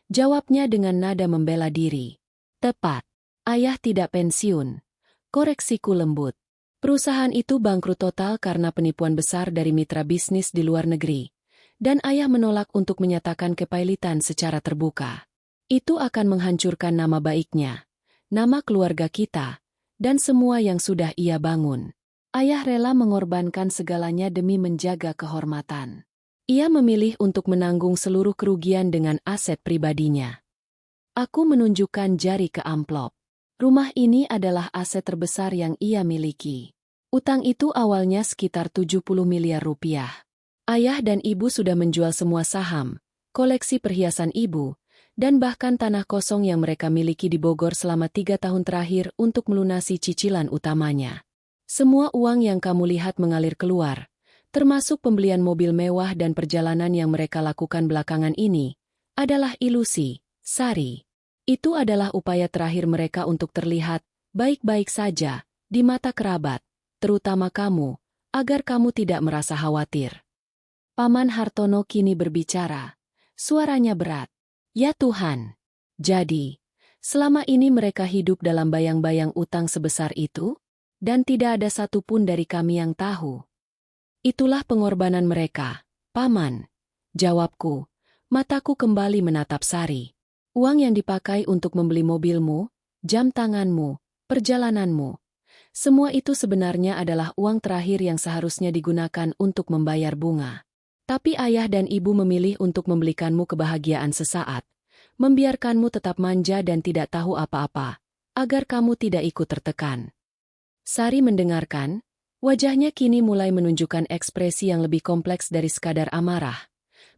Jawabnya dengan nada membela diri. Tepat, ayah tidak pensiun. Koreksiku lembut. Perusahaan itu bangkrut total karena penipuan besar dari mitra bisnis di luar negeri. Dan ayah menolak untuk menyatakan kepailitan secara terbuka. Itu akan menghancurkan nama baiknya, nama keluarga kita, dan semua yang sudah ia bangun. Ayah rela mengorbankan segalanya demi menjaga kehormatan. Ia memilih untuk menanggung seluruh kerugian dengan aset pribadinya. Aku menunjukkan jari ke amplop. Rumah ini adalah aset terbesar yang ia miliki. Utang itu awalnya sekitar 70 miliar rupiah. Ayah dan ibu sudah menjual semua saham, koleksi perhiasan ibu, dan bahkan tanah kosong yang mereka miliki di Bogor selama 3 tahun terakhir untuk melunasi cicilan utamanya. Semua uang yang kamu lihat mengalir keluar, termasuk pembelian mobil mewah dan perjalanan yang mereka lakukan belakangan ini, adalah ilusi, Sari. Itu adalah upaya terakhir mereka untuk terlihat baik-baik saja di mata kerabat, terutama kamu, agar kamu tidak merasa khawatir. Paman Hartono kini berbicara. Suaranya berat. Ya Tuhan. Jadi, selama ini mereka hidup dalam bayang-bayang utang sebesar itu? Dan tidak ada satupun dari kami yang tahu. Itulah pengorbanan mereka, Paman. Jawabku. Mataku kembali menatap Sari. Uang yang dipakai untuk membeli mobilmu, jam tanganmu, perjalananmu. Semua itu sebenarnya adalah uang terakhir yang seharusnya digunakan untuk membayar bunga. Tapi ayah dan ibu memilih untuk membelikanmu kebahagiaan sesaat, membiarkanmu tetap manja dan tidak tahu apa-apa, agar kamu tidak ikut tertekan. Sari mendengarkan, wajahnya kini mulai menunjukkan ekspresi yang lebih kompleks dari sekadar amarah,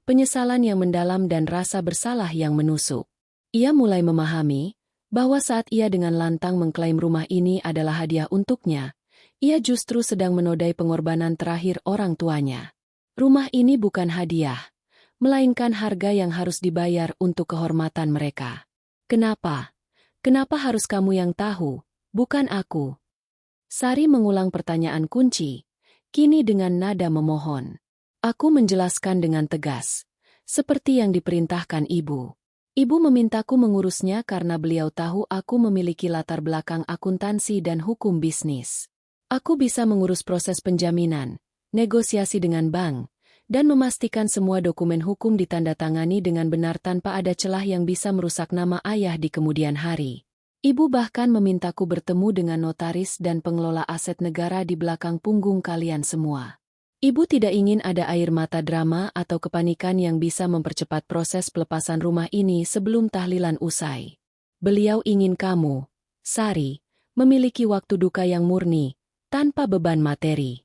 penyesalan yang mendalam dan rasa bersalah yang menusuk. Ia mulai memahami bahwa saat ia dengan lantang mengklaim rumah ini adalah hadiah untuknya, ia justru sedang menodai pengorbanan terakhir orang tuanya. Rumah ini bukan hadiah, melainkan harga yang harus dibayar untuk kehormatan mereka. Kenapa? Kenapa harus kamu yang tahu, bukan aku? Sari mengulang pertanyaan kunci, kini dengan nada memohon. Aku menjelaskan dengan tegas, seperti yang diperintahkan ibu. Ibu memintaku mengurusnya karena beliau tahu aku memiliki latar belakang akuntansi dan hukum bisnis. Aku bisa mengurus proses penjaminan, negosiasi dengan bank, dan memastikan semua dokumen hukum ditandatangani dengan benar tanpa ada celah yang bisa merusak nama ayah di kemudian hari. Ibu bahkan memintaku bertemu dengan notaris dan pengelola aset negara di belakang punggung kalian semua. Ibu tidak ingin ada air mata drama atau kepanikan yang bisa mempercepat proses pelepasan rumah ini sebelum tahlilan usai. Beliau ingin kamu, Sari, memiliki waktu duka yang murni, tanpa beban materi.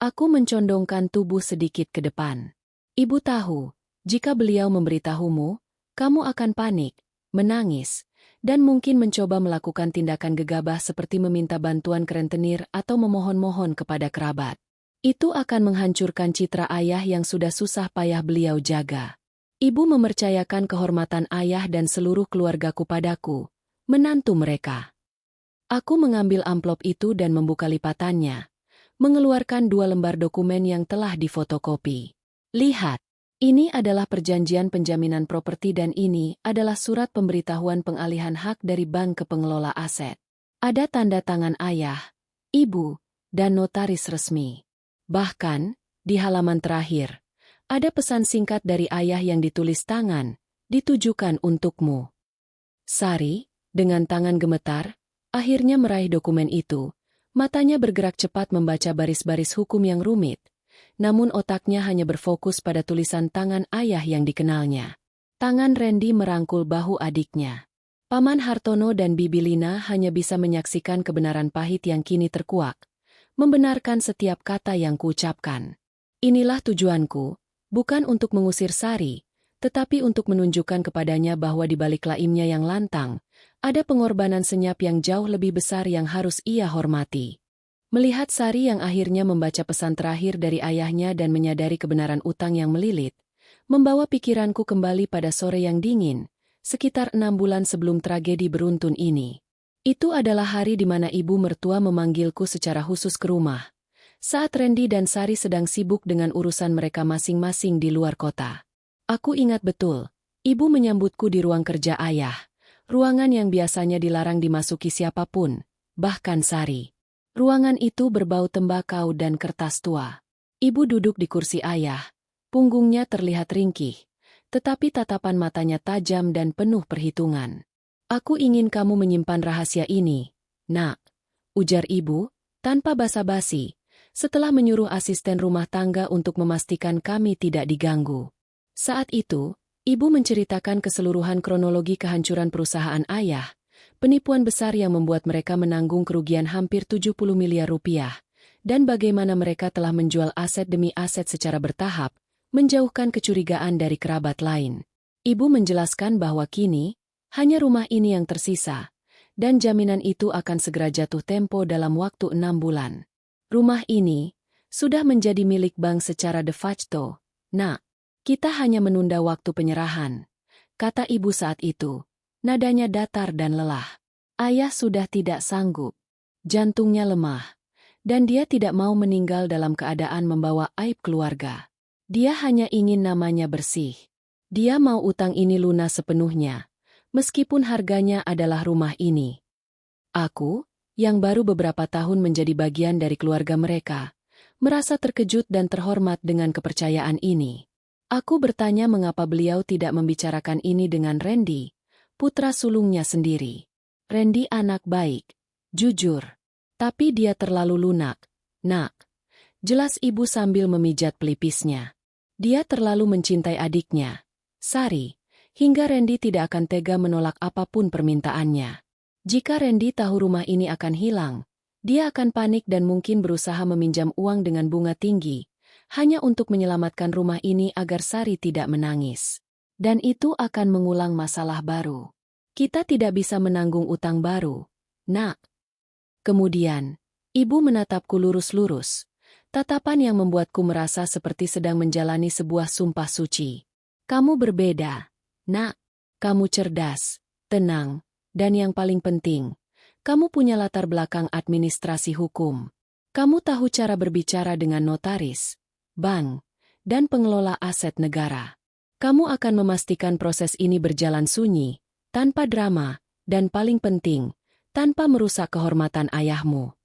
Aku mencondongkan tubuh sedikit ke depan. Ibu tahu, jika beliau memberitahumu, kamu akan panik, menangis, dan mungkin mencoba melakukan tindakan gegabah seperti meminta bantuan ke rentenir atau memohon-mohon kepada kerabat. Itu akan menghancurkan citra ayah yang sudah susah payah beliau jaga. Ibu mempercayakan kehormatan ayah dan seluruh keluargaku padaku, menantu mereka. Aku mengambil amplop itu dan membuka lipatannya, mengeluarkan 2 lembar dokumen yang telah difotokopi. Lihat, ini adalah perjanjian penjaminan properti dan ini adalah surat pemberitahuan pengalihan hak dari bank ke pengelola aset. Ada tanda tangan ayah, ibu, dan notaris resmi. Bahkan, di halaman terakhir, ada pesan singkat dari ayah yang ditulis tangan, ditujukan untukmu. Sari, dengan tangan gemetar, Akhirnya meraih dokumen itu, matanya bergerak cepat membaca baris-baris hukum yang rumit, namun otaknya hanya berfokus pada tulisan tangan ayah yang dikenalnya. Tangan Randy merangkul bahu adiknya. Paman Hartono dan Bibi Lina hanya bisa menyaksikan kebenaran pahit yang kini terkuak, membenarkan setiap kata yang kuucapkan. Inilah tujuanku, bukan untuk mengusir Sari, tetapi untuk menunjukkan kepadanya bahwa di balik laimnya yang lantang, ada pengorbanan senyap yang jauh lebih besar yang harus ia hormati. Melihat Sari yang akhirnya membaca pesan terakhir dari ayahnya dan menyadari kebenaran utang yang melilit, membawa pikiranku kembali pada sore yang dingin, sekitar 6 bulan sebelum tragedi beruntun ini. Itu adalah hari di mana ibu mertua memanggilku secara khusus ke rumah, saat Randy dan Sari sedang sibuk dengan urusan mereka masing-masing di luar kota. Aku ingat betul, ibu menyambutku di ruang kerja ayah, ruangan yang biasanya dilarang dimasuki siapapun, bahkan Sari. Ruangan itu berbau tembakau dan kertas tua. Ibu duduk di kursi ayah, punggungnya terlihat ringkih, tetapi tatapan matanya tajam dan penuh perhitungan. Aku ingin kamu menyimpan rahasia ini, nak, ujar ibu, tanpa basa-basi, setelah menyuruh asisten rumah tangga untuk memastikan kami tidak diganggu. Saat itu, ibu menceritakan keseluruhan kronologi kehancuran perusahaan ayah, penipuan besar yang membuat mereka menanggung kerugian hampir 70 miliar rupiah, dan bagaimana mereka telah menjual aset demi aset secara bertahap, menjauhkan kecurigaan dari kerabat lain. Ibu menjelaskan bahwa kini, hanya rumah ini yang tersisa, dan jaminan itu akan segera jatuh tempo dalam waktu 6 bulan. Rumah ini sudah menjadi milik bank secara de facto. Nak, kita hanya menunda waktu penyerahan, kata ibu saat itu, nadanya datar dan lelah. Ayah sudah tidak sanggup, jantungnya lemah, dan dia tidak mau meninggal dalam keadaan membawa aib keluarga. Dia hanya ingin namanya bersih. Dia mau utang ini lunas sepenuhnya, meskipun harganya adalah rumah ini. Aku, yang baru beberapa tahun menjadi bagian dari keluarga mereka, merasa terkejut dan terhormat dengan kepercayaan ini. Aku bertanya mengapa beliau tidak membicarakan ini dengan Randy, putra sulungnya sendiri. Randy anak baik, jujur, tapi dia terlalu lunak, nak. Jelas ibu sambil memijat pelipisnya. Dia terlalu mencintai adiknya, Sari, hingga Randy tidak akan tega menolak apapun permintaannya. Jika Randy tahu rumah ini akan hilang, dia akan panik dan mungkin berusaha meminjam uang dengan bunga tinggi, hanya untuk menyelamatkan rumah ini agar Sari tidak menangis. Dan itu akan mengulang masalah baru. Kita tidak bisa menanggung utang baru, nak. Kemudian, ibu menatapku lurus-lurus, tatapan yang membuatku merasa seperti sedang menjalani sebuah sumpah suci. Kamu berbeda, nak. Kamu cerdas, tenang, dan yang paling penting, kamu punya latar belakang administrasi hukum. Kamu tahu cara berbicara dengan notaris, bank, dan pengelola aset negara. Kamu akan memastikan proses ini berjalan sunyi, tanpa drama, dan paling penting, tanpa merusak kehormatan ayahmu.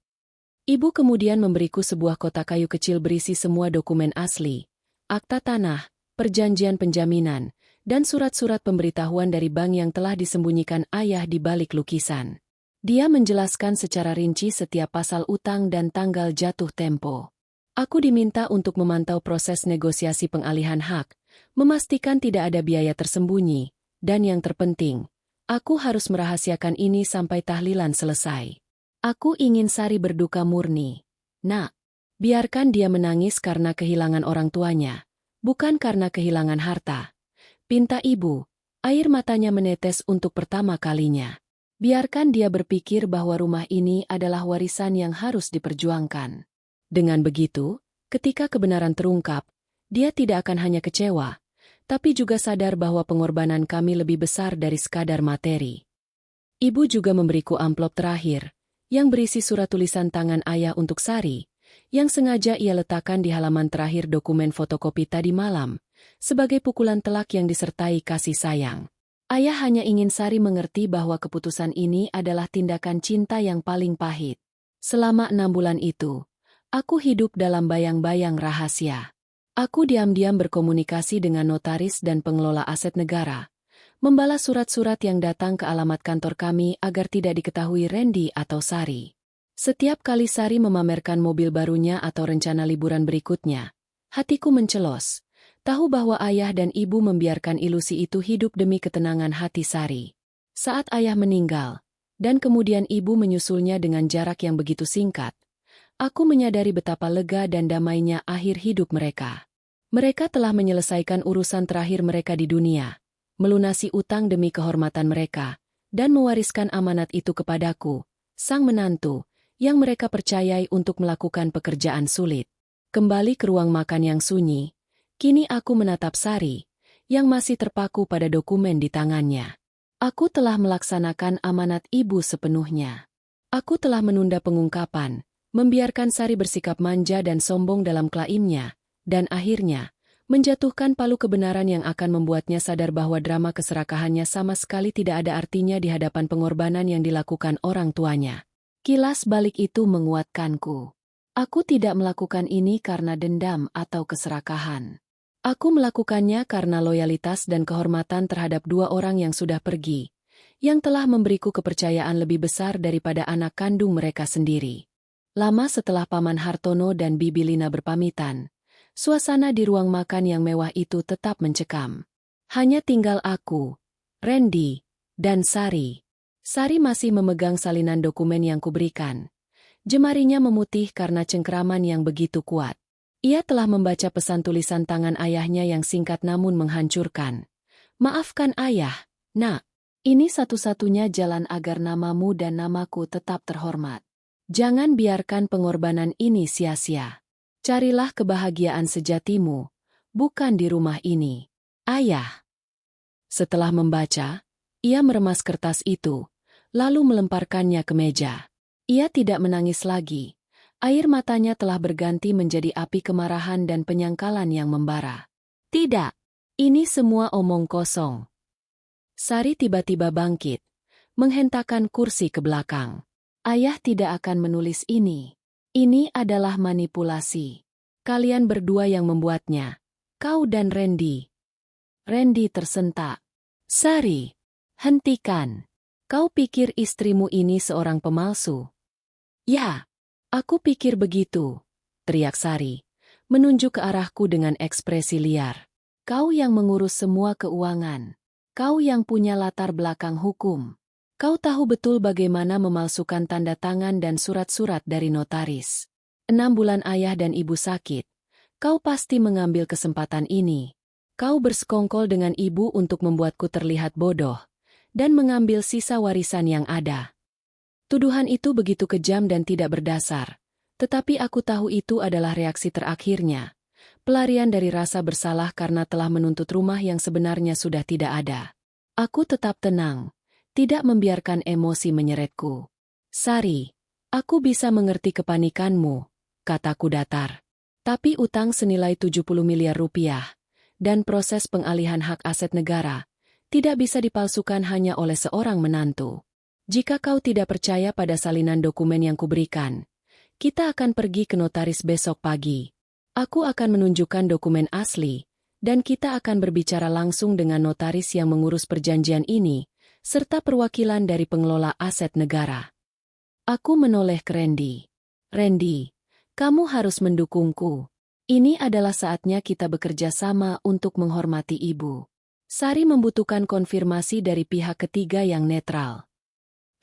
Ibu kemudian memberiku sebuah kotak kayu kecil berisi semua dokumen asli, akta tanah, perjanjian penjaminan, dan surat-surat pemberitahuan dari bank yang telah disembunyikan ayah di balik lukisan. Dia menjelaskan secara rinci setiap pasal utang dan tanggal jatuh tempo. Aku diminta untuk memantau proses negosiasi pengalihan hak, memastikan tidak ada biaya tersembunyi, dan yang terpenting, aku harus merahasiakan ini sampai tahlilan selesai. Aku ingin Sari berduka murni. Nak, biarkan dia menangis karena kehilangan orang tuanya, bukan karena kehilangan harta. Pinta ibu, air matanya menetes untuk pertama kalinya. Biarkan dia berpikir bahwa rumah ini adalah warisan yang harus diperjuangkan. Dengan begitu, ketika kebenaran terungkap, dia tidak akan hanya kecewa, tapi juga sadar bahwa pengorbanan kami lebih besar dari sekadar materi. Ibu juga memberiku amplop terakhir, yang berisi surat tulisan tangan ayah untuk Sari, yang sengaja ia letakkan di halaman terakhir dokumen fotokopi tadi malam, sebagai pukulan telak yang disertai kasih sayang. Ayah hanya ingin Sari mengerti bahwa keputusan ini adalah tindakan cinta yang paling pahit. Selama 6 bulan itu, aku hidup dalam bayang-bayang rahasia. Aku diam-diam berkomunikasi dengan notaris dan pengelola aset negara, membalas surat-surat yang datang ke alamat kantor kami agar tidak diketahui Randy atau Sari. Setiap kali Sari memamerkan mobil barunya atau rencana liburan berikutnya, hatiku mencelos. Tahu bahwa ayah dan ibu membiarkan ilusi itu hidup demi ketenangan hati Sari. Saat ayah meninggal, dan kemudian ibu menyusulnya dengan jarak yang begitu singkat, aku menyadari betapa lega dan damainya akhir hidup mereka. Mereka telah menyelesaikan urusan terakhir mereka di dunia, melunasi utang demi kehormatan mereka, dan mewariskan amanat itu kepadaku, sang menantu, yang mereka percayai untuk melakukan pekerjaan sulit. Kembali ke ruang makan yang sunyi, kini aku menatap Sari, yang masih terpaku pada dokumen di tangannya. Aku telah melaksanakan amanat ibu sepenuhnya. Aku telah menunda pengungkapan, membiarkan Sari bersikap manja dan sombong dalam klaimnya, dan akhirnya, menjatuhkan palu kebenaran yang akan membuatnya sadar bahwa drama keserakahannya sama sekali tidak ada artinya di hadapan pengorbanan yang dilakukan orang tuanya. Kilas balik itu menguatkanku. Aku tidak melakukan ini karena dendam atau keserakahan. Aku melakukannya karena loyalitas dan kehormatan terhadap dua orang yang sudah pergi, yang telah memberiku kepercayaan lebih besar daripada anak kandung mereka sendiri. Lama setelah Paman Hartono dan Bibi Lina berpamitan, suasana di ruang makan yang mewah itu tetap mencekam. Hanya tinggal aku, Randy, dan Sari. Sari masih memegang salinan dokumen yang kuberikan. Jemarinya memutih karena cengkeraman yang begitu kuat. Ia telah membaca pesan tulisan tangan ayahnya yang singkat namun menghancurkan. Maafkan ayah, nak. Ini satu-satunya jalan agar namamu dan namaku tetap terhormat. Jangan biarkan pengorbanan ini sia-sia. Carilah kebahagiaan sejatimu, bukan di rumah ini. Ayah. Setelah membaca, ia meremas kertas itu, lalu melemparkannya ke meja. Ia tidak menangis lagi. Air matanya telah berganti menjadi api kemarahan dan penyangkalan yang membara. Tidak, ini semua omong kosong. Sari tiba-tiba bangkit, menghentakkan kursi ke belakang. Ayah tidak akan menulis ini. Ini adalah manipulasi. Kalian berdua yang membuatnya. Kau dan Randy. Randy tersentak. Sari, hentikan. Kau pikir istrimu ini seorang pemalsu? Ya, aku pikir begitu, teriak Sari, menunjuk ke arahku dengan ekspresi liar. Kau yang mengurus semua keuangan. Kau yang punya latar belakang hukum. Kau tahu betul bagaimana memalsukan tanda tangan dan surat-surat dari notaris. 6 bulan ayah dan ibu sakit. Kau pasti mengambil kesempatan ini. Kau bersekongkol dengan ibu untuk membuatku terlihat bodoh, dan mengambil sisa warisan yang ada. Tuduhan itu begitu kejam dan tidak berdasar, tetapi aku tahu itu adalah reaksi terakhirnya. Pelarian dari rasa bersalah karena telah menuntut rumah yang sebenarnya sudah tidak ada. Aku tetap tenang, tidak membiarkan emosi menyeretku. Sari, aku bisa mengerti kepanikanmu, kataku datar. Tapi utang senilai 70 miliar rupiah, dan proses pengalihan hak aset negara, tidak bisa dipalsukan hanya oleh seorang menantu. Jika kau tidak percaya pada salinan dokumen yang kuberikan, kita akan pergi ke notaris besok pagi. Aku akan menunjukkan dokumen asli, dan kita akan berbicara langsung dengan notaris yang mengurus perjanjian ini, serta perwakilan dari pengelola aset negara. Aku menoleh ke Randy. Randy, kamu harus mendukungku. Ini adalah saatnya kita bekerja sama untuk menghormati ibu. Sari membutuhkan konfirmasi dari pihak ketiga yang netral.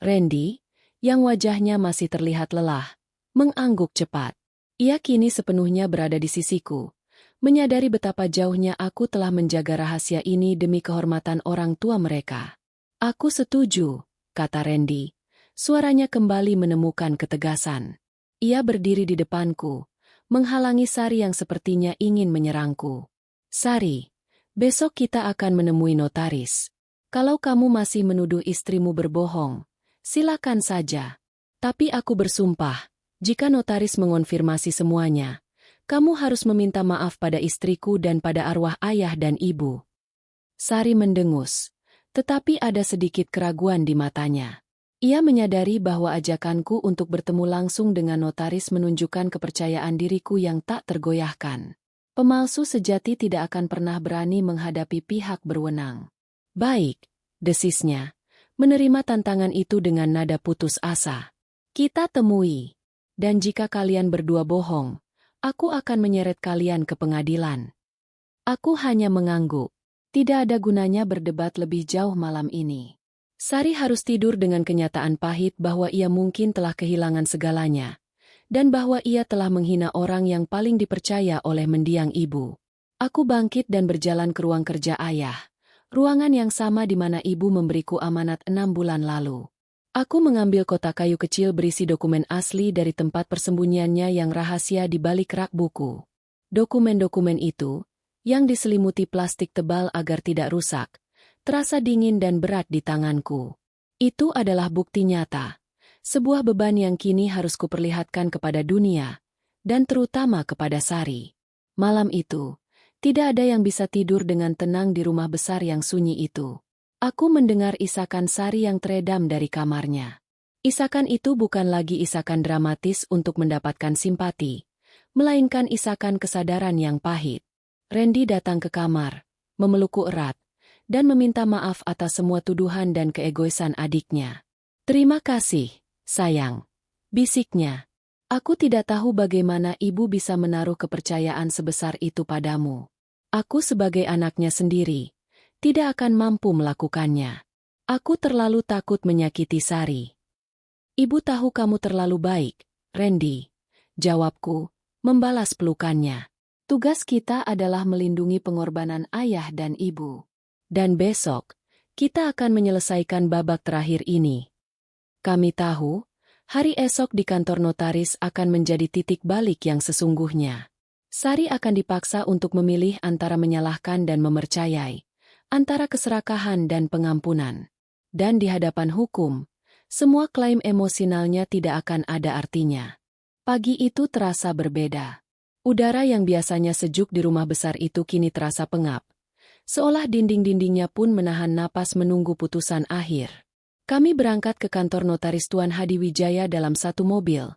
Randy, yang wajahnya masih terlihat lelah, mengangguk cepat. Ia kini sepenuhnya berada di sisiku, menyadari betapa jauhnya aku telah menjaga rahasia ini demi kehormatan orang tua mereka. Aku setuju, kata Randy. Suaranya kembali menemukan ketegasan. Ia berdiri di depanku, menghalangi Sari yang sepertinya ingin menyerangku. Sari, besok kita akan menemui notaris. Kalau kamu masih menuduh istrimu berbohong, silakan saja. Tapi aku bersumpah, jika notaris mengonfirmasi semuanya, kamu harus meminta maaf pada istriku dan pada arwah ayah dan ibu. Sari mendengus, tetapi ada sedikit keraguan di matanya. Ia menyadari bahwa ajakanku untuk bertemu langsung dengan notaris menunjukkan kepercayaan diriku yang tak tergoyahkan. Pemalsu sejati tidak akan pernah berani menghadapi pihak berwenang. Baik, desisnya, menerima tantangan itu dengan nada putus asa. Kita temui. Dan jika kalian berdua bohong, aku akan menyeret kalian ke pengadilan. Aku hanya mengangguk. Tidak ada gunanya berdebat lebih jauh malam ini. Sari harus tidur dengan kenyataan pahit bahwa ia mungkin telah kehilangan segalanya, dan bahwa ia telah menghina orang yang paling dipercaya oleh mendiang ibu. Aku bangkit dan berjalan ke ruang kerja ayah, ruangan yang sama di mana ibu memberiku amanat 6 bulan lalu. Aku mengambil kotak kayu kecil berisi dokumen asli dari tempat persembunyiannya yang rahasia di balik rak buku. Dokumen-dokumen itu, yang diselimuti plastik tebal agar tidak rusak, terasa dingin dan berat di tanganku. Itu adalah bukti nyata, sebuah beban yang kini harus kuperlihatkan kepada dunia, dan terutama kepada Sari. Malam itu, tidak ada yang bisa tidur dengan tenang di rumah besar yang sunyi itu. Aku mendengar isakan Sari yang teredam dari kamarnya. Isakan itu bukan lagi isakan dramatis untuk mendapatkan simpati, melainkan isakan kesadaran yang pahit. Randy datang ke kamar, memelukku erat, dan meminta maaf atas semua tuduhan dan keegoisan adiknya. "Terima kasih, sayang," bisiknya. "Aku tidak tahu bagaimana ibu bisa menaruh kepercayaan sebesar itu padamu. Aku sebagai anaknya sendiri tidak akan mampu melakukannya. Aku terlalu takut menyakiti Sari." "Ibu tahu kamu terlalu baik, Randy," jawabku, membalas pelukannya. "Tugas kita adalah melindungi pengorbanan ayah dan ibu. Dan besok, kita akan menyelesaikan babak terakhir ini. Kami tahu, hari esok di kantor notaris akan menjadi titik balik yang sesungguhnya. Sari akan dipaksa untuk memilih antara menyalahkan dan mempercayai, antara keserakahan dan pengampunan. Dan di hadapan hukum, semua klaim emosionalnya tidak akan ada artinya." Pagi itu terasa berbeda. Udara yang biasanya sejuk di rumah besar itu kini terasa pengap, seolah dinding-dindingnya pun menahan napas menunggu putusan akhir. Kami berangkat ke kantor notaris Tuan Hadi Wijaya dalam satu mobil,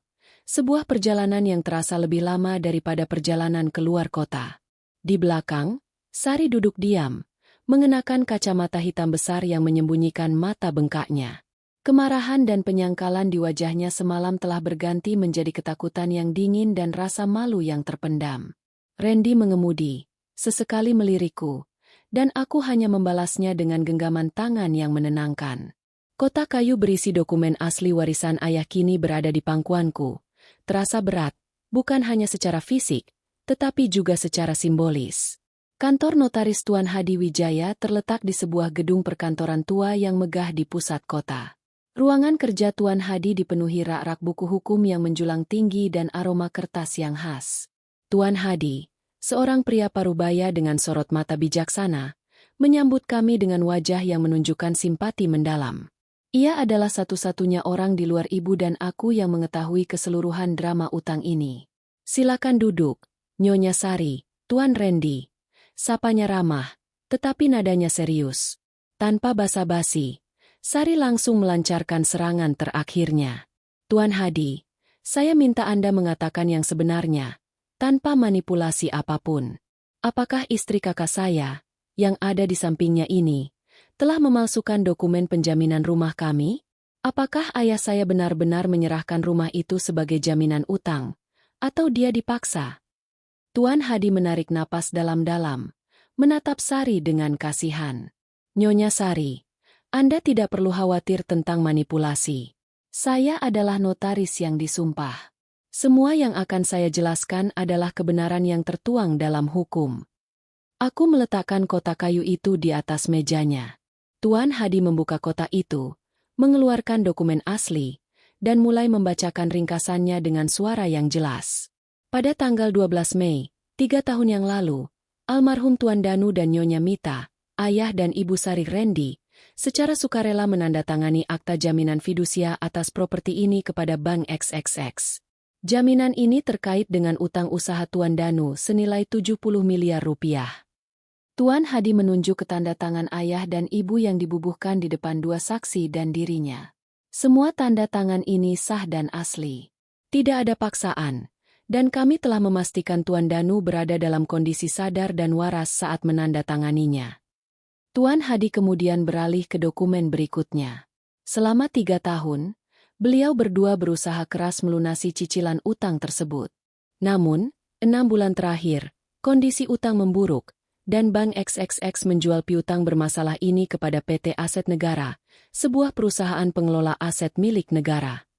sebuah perjalanan yang terasa lebih lama daripada perjalanan keluar kota. Di belakang, Sari duduk diam, mengenakan kacamata hitam besar yang menyembunyikan mata bengkaknya. Kemarahan dan penyangkalan di wajahnya semalam telah berganti menjadi ketakutan yang dingin dan rasa malu yang terpendam. Randy mengemudi, sesekali melirikku, dan aku hanya membalasnya dengan genggaman tangan yang menenangkan. Kotak kayu berisi dokumen asli warisan ayah kini berada di pangkuanku, terasa berat, bukan hanya secara fisik, tetapi juga secara simbolis. Kantor notaris Tuan Hadi Wijaya terletak di sebuah gedung perkantoran tua yang megah di pusat kota. Ruangan kerja Tuan Hadi dipenuhi rak-rak buku hukum yang menjulang tinggi dan aroma kertas yang khas. Tuan Hadi, seorang pria parubaya dengan sorot mata bijaksana, menyambut kami dengan wajah yang menunjukkan simpati mendalam. Ia adalah satu-satunya orang di luar ibu dan aku yang mengetahui keseluruhan drama utang ini. "Silakan duduk, Nyonya Sari, Tuan Randy," sapanya ramah, tetapi nadanya serius. Tanpa basa-basi, Sari langsung melancarkan serangan terakhirnya. "Tuan Hadi, saya minta Anda mengatakan yang sebenarnya, tanpa manipulasi apapun. Apakah istri kakak saya, yang ada di sampingnya ini, telah memalsukan dokumen penjaminan rumah kami? Apakah ayah saya benar-benar menyerahkan rumah itu sebagai jaminan utang, atau dia dipaksa?" Tuan Hadi menarik napas dalam-dalam, menatap Sari dengan kasihan. "Nyonya Sari, Anda tidak perlu khawatir tentang manipulasi. Saya adalah notaris yang disumpah. Semua yang akan saya jelaskan adalah kebenaran yang tertuang dalam hukum." Aku meletakkan kotak kayu itu di atas mejanya. Tuan Hadi membuka kotak itu, mengeluarkan dokumen asli, dan mulai membacakan ringkasannya dengan suara yang jelas. Pada tanggal 12 Mei, 3 tahun yang lalu, almarhum Tuan Danu dan Nyonya Mita, ayah dan ibu Sari Randy, secara sukarela menandatangani akta jaminan fidusia atas properti ini kepada Bank XXX. Jaminan ini terkait dengan utang usaha Tuan Danu senilai 70 miliar rupiah. Tuan Hadi menunjuk ke tanda tangan ayah dan ibu yang dibubuhkan di depan dua saksi dan dirinya. Semua tanda tangan ini sah dan asli. Tidak ada paksaan. Dan kami telah memastikan Tuan Danu berada dalam kondisi sadar dan waras saat menandatanganinya. Tuan Hadi kemudian beralih ke dokumen berikutnya. Selama 3 tahun, beliau berdua berusaha keras melunasi cicilan utang tersebut. Namun, 6 bulan terakhir, kondisi utang memburuk, dan Bank XXX menjual piutang bermasalah ini kepada PT Aset Negara, sebuah perusahaan pengelola aset milik negara.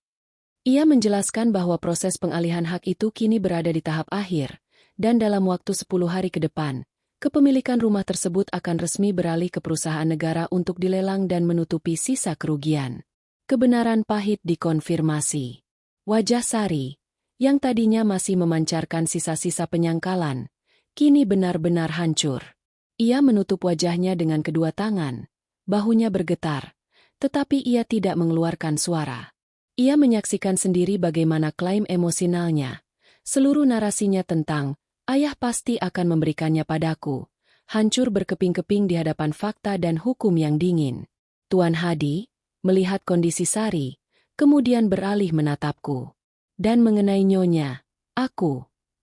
Ia menjelaskan bahwa proses pengalihan hak itu kini berada di tahap akhir, dan dalam waktu 10 hari ke depan, kepemilikan rumah tersebut akan resmi beralih ke perusahaan negara untuk dilelang dan menutupi sisa kerugian. Kebenaran pahit dikonfirmasi. Wajah Sari, yang tadinya masih memancarkan sisa-sisa penyangkalan, kini benar-benar hancur. Ia menutup wajahnya dengan kedua tangan, bahunya bergetar, tetapi ia tidak mengeluarkan suara. Ia menyaksikan sendiri bagaimana klaim emosionalnya. Seluruh narasinya tentang, ayah pasti akan memberikannya padaku, hancur berkeping-keping di hadapan fakta dan hukum yang dingin. Tuan Hadi, melihat kondisi Sari, kemudian beralih menatapku. Dan mengenai Nyonya,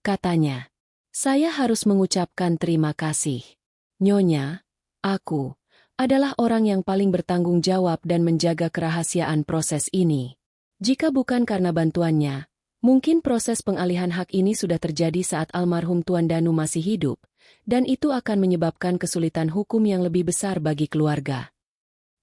katanya. Saya harus mengucapkan terima kasih. Nyonya, aku adalah orang yang paling bertanggung jawab dan menjaga kerahasiaan proses ini. Jika bukan karena bantuannya, mungkin proses pengalihan hak ini sudah terjadi saat almarhum Tuan Danu masih hidup, dan itu akan menyebabkan kesulitan hukum yang lebih besar bagi keluarga.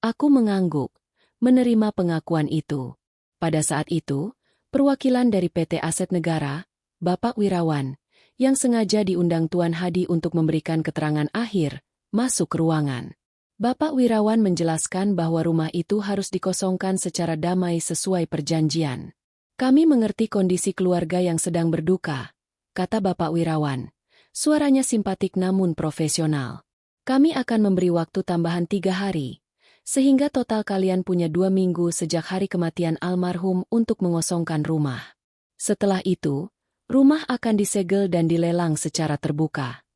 Aku mengangguk, menerima pengakuan itu. Pada saat itu, perwakilan dari PT Aset Negara, Bapak Wirawan, yang sengaja diundang Tuan Hadi untuk memberikan keterangan akhir, masuk ke ruangan. Bapak Wirawan menjelaskan bahwa rumah itu harus dikosongkan secara damai sesuai perjanjian. Kami mengerti kondisi keluarga yang sedang berduka, kata Bapak Wirawan. Suaranya simpatik namun profesional. Kami akan memberi waktu tambahan 3 hari, sehingga total kalian punya 2 minggu sejak hari kematian almarhum untuk mengosongkan rumah. Setelah itu, rumah akan disegel dan dilelang secara terbuka.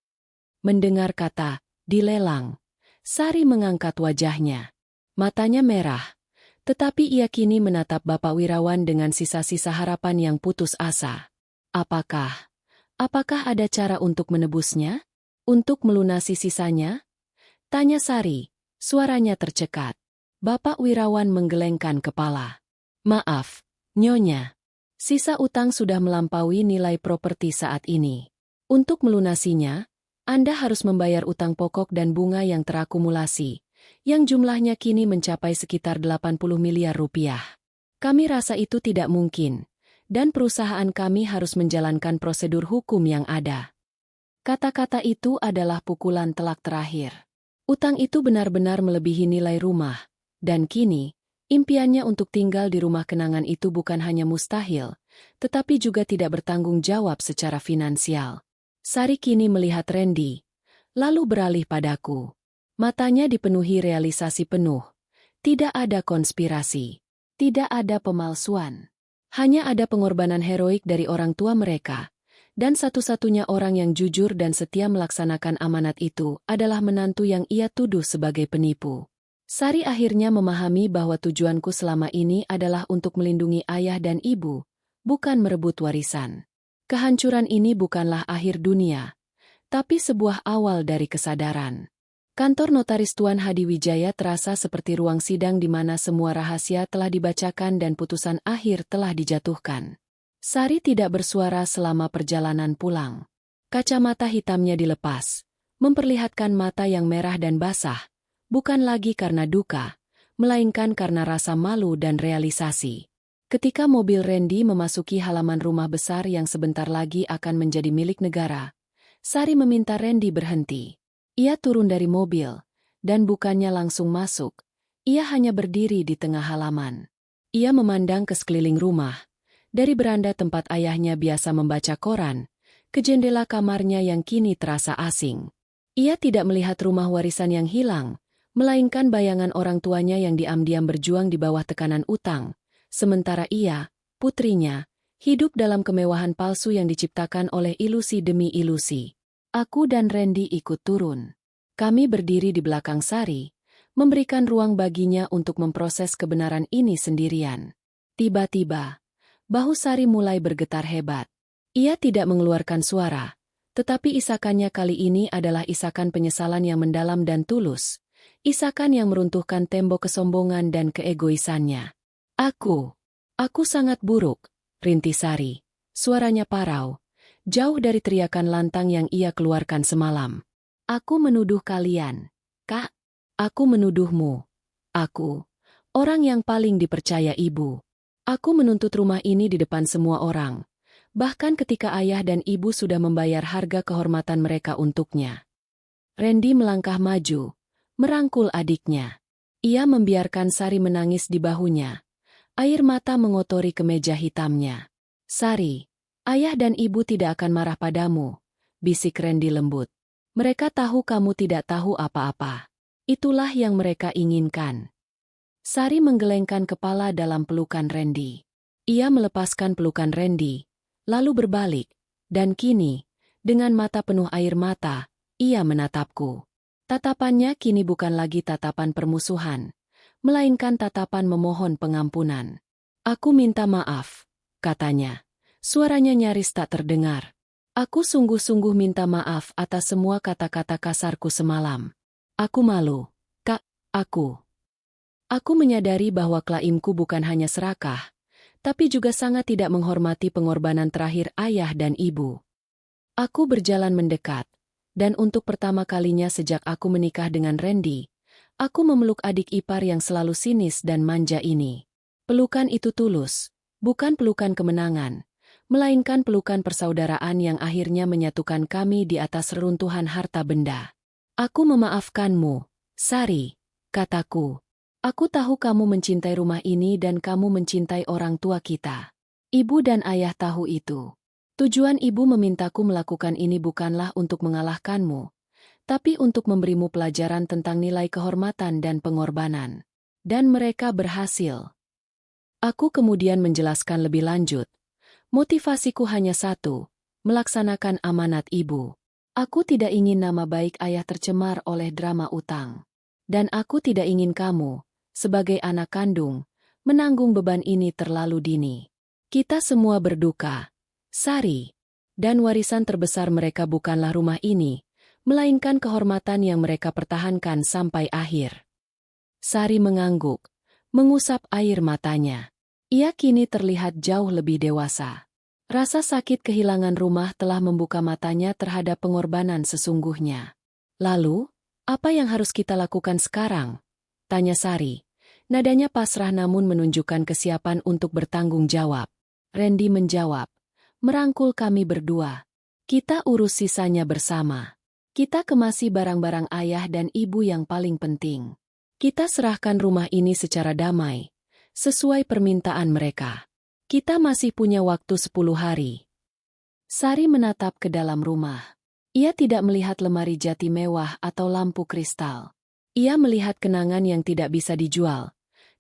Mendengar kata, dilelang, Sari mengangkat wajahnya. Matanya merah, tetapi ia kini menatap Bapak Wirawan dengan sisa-sisa harapan yang putus asa. Apakah ada cara untuk menebusnya? Untuk melunasi sisanya? Tanya Sari, suaranya tercekat. Bapak Wirawan menggelengkan kepala. Maaf, Nyonya. Sisa utang sudah melampaui nilai properti saat ini. Untuk melunasinya, Anda harus membayar utang pokok dan bunga yang terakumulasi, yang jumlahnya kini mencapai sekitar 80 miliar rupiah. Kami rasa itu tidak mungkin, dan perusahaan kami harus menjalankan prosedur hukum yang ada. Kata-kata itu adalah pukulan telak terakhir. Utang itu benar-benar melebihi nilai rumah, dan kini, impiannya untuk tinggal di rumah kenangan itu bukan hanya mustahil, tetapi juga tidak bertanggung jawab secara finansial. Sari kini melihat Randy, lalu beralih padaku. Matanya dipenuhi realisasi penuh. Tidak ada konspirasi. Tidak ada pemalsuan. Hanya ada pengorbanan heroik dari orang tua mereka. Dan satu-satunya orang yang jujur dan setia melaksanakan amanat itu adalah menantu yang ia tuduh sebagai penipu. Sari akhirnya memahami bahwa tujuanku selama ini adalah untuk melindungi ayah dan ibu, bukan merebut warisan. Kehancuran ini bukanlah akhir dunia, tapi sebuah awal dari kesadaran. Kantor notaris Tuan Hadi Wijaya terasa seperti ruang sidang di mana semua rahasia telah dibacakan dan putusan akhir telah dijatuhkan. Sari tidak bersuara selama perjalanan pulang. Kacamata hitamnya dilepas, memperlihatkan mata yang merah dan basah, bukan lagi karena duka, melainkan karena rasa malu dan realisasi. Ketika mobil Randy memasuki halaman rumah besar yang sebentar lagi akan menjadi milik negara, Sari meminta Randy berhenti. Ia turun dari mobil, dan bukannya langsung masuk, ia hanya berdiri di tengah halaman. Ia memandang ke sekeliling rumah, dari beranda tempat ayahnya biasa membaca koran, ke jendela kamarnya yang kini terasa asing. Ia tidak melihat rumah warisan yang hilang, melainkan bayangan orang tuanya yang diam-diam berjuang di bawah tekanan utang, sementara ia, putrinya, hidup dalam kemewahan palsu yang diciptakan oleh ilusi demi ilusi. Aku dan Randy ikut turun. Kami berdiri di belakang Sari, memberikan ruang baginya untuk memproses kebenaran ini sendirian. Tiba-tiba, bahu Sari mulai bergetar hebat. Ia tidak mengeluarkan suara, tetapi isakannya kali ini adalah isakan penyesalan yang mendalam dan tulus, isakan yang meruntuhkan tembok kesombongan dan keegoisannya. Aku sangat buruk, rintih Sari. Suaranya parau, jauh dari teriakan lantang yang ia keluarkan semalam. Aku menuduh kalian, Kak. Aku menuduhmu. Aku, orang yang paling dipercaya ibu. Aku menuntut rumah ini di depan semua orang. Bahkan ketika ayah dan ibu sudah membayar harga kehormatan mereka untuknya. Randy melangkah maju, merangkul adiknya. Ia membiarkan Sari menangis di bahunya. Air mata mengotori kemeja hitamnya. Sari, ayah dan ibu tidak akan marah padamu, bisik Randy lembut. Mereka tahu kamu tidak tahu apa-apa. Itulah yang mereka inginkan. Sari menggelengkan kepala dalam pelukan Randy. Ia melepaskan pelukan Randy, lalu berbalik, dan kini, dengan mata penuh air mata, ia menatapku. Tatapannya kini bukan lagi tatapan permusuhan, melainkan tatapan memohon pengampunan. Aku minta maaf, katanya. Suaranya nyaris tak terdengar. Aku sungguh-sungguh minta maaf atas semua kata-kata kasarku semalam. Aku malu, Kak, aku. Aku menyadari bahwa klaimku bukan hanya serakah, tapi juga sangat tidak menghormati pengorbanan terakhir ayah dan ibu. Aku berjalan mendekat, dan untuk pertama kalinya sejak aku menikah dengan Randy, aku memeluk adik ipar yang selalu sinis dan manja ini. Pelukan itu tulus, bukan pelukan kemenangan, melainkan pelukan persaudaraan yang akhirnya menyatukan kami di atas reruntuhan harta benda. Aku memaafkanmu, Sari, kataku. Aku tahu kamu mencintai rumah ini dan kamu mencintai orang tua kita. Ibu dan ayah tahu itu. Tujuan ibu memintaku melakukan ini bukanlah untuk mengalahkanmu, tapi untuk memberimu pelajaran tentang nilai kehormatan dan pengorbanan. Dan mereka berhasil. Aku kemudian menjelaskan lebih lanjut. Motivasiku hanya satu, melaksanakan amanat ibu. Aku tidak ingin nama baik ayah tercemar oleh drama utang. Dan aku tidak ingin kamu, sebagai anak kandung, menanggung beban ini terlalu dini. Kita semua berduka, Sari. Dan warisan terbesar mereka bukanlah rumah ini, melainkan kehormatan yang mereka pertahankan sampai akhir. Sari mengangguk, mengusap air matanya. Ia kini terlihat jauh lebih dewasa. Rasa sakit kehilangan rumah telah membuka matanya terhadap pengorbanan sesungguhnya. Lalu, apa yang harus kita lakukan sekarang? Tanya Sari. Nadanya pasrah namun menunjukkan kesiapan untuk bertanggung jawab. Randy menjawab, merangkul kami berdua. Kita urus sisanya bersama. Kita kemasi barang-barang ayah dan ibu yang paling penting. Kita serahkan rumah ini secara damai, sesuai permintaan mereka. Kita masih punya waktu 10 hari. Sari menatap ke dalam rumah. Ia tidak melihat lemari jati mewah atau lampu kristal. Ia melihat kenangan yang tidak bisa dijual.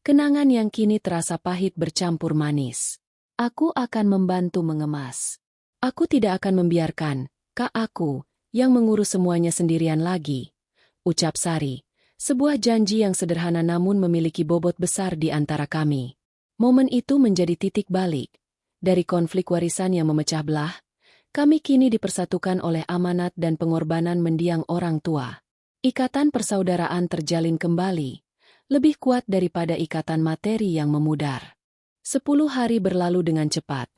Kenangan yang kini terasa pahit bercampur manis. Aku akan membantu mengemas. Aku tidak akan membiarkan, Kak aku, yang mengurus semuanya sendirian lagi. Ucap Sari. Sebuah janji yang sederhana namun memiliki bobot besar di antara kami. Momen itu menjadi titik balik. Dari konflik warisan yang memecah belah, kami kini dipersatukan oleh amanat dan pengorbanan mendiang orang tua. Ikatan persaudaraan terjalin kembali, lebih kuat daripada ikatan materi yang memudar. 10 hari berlalu dengan cepat,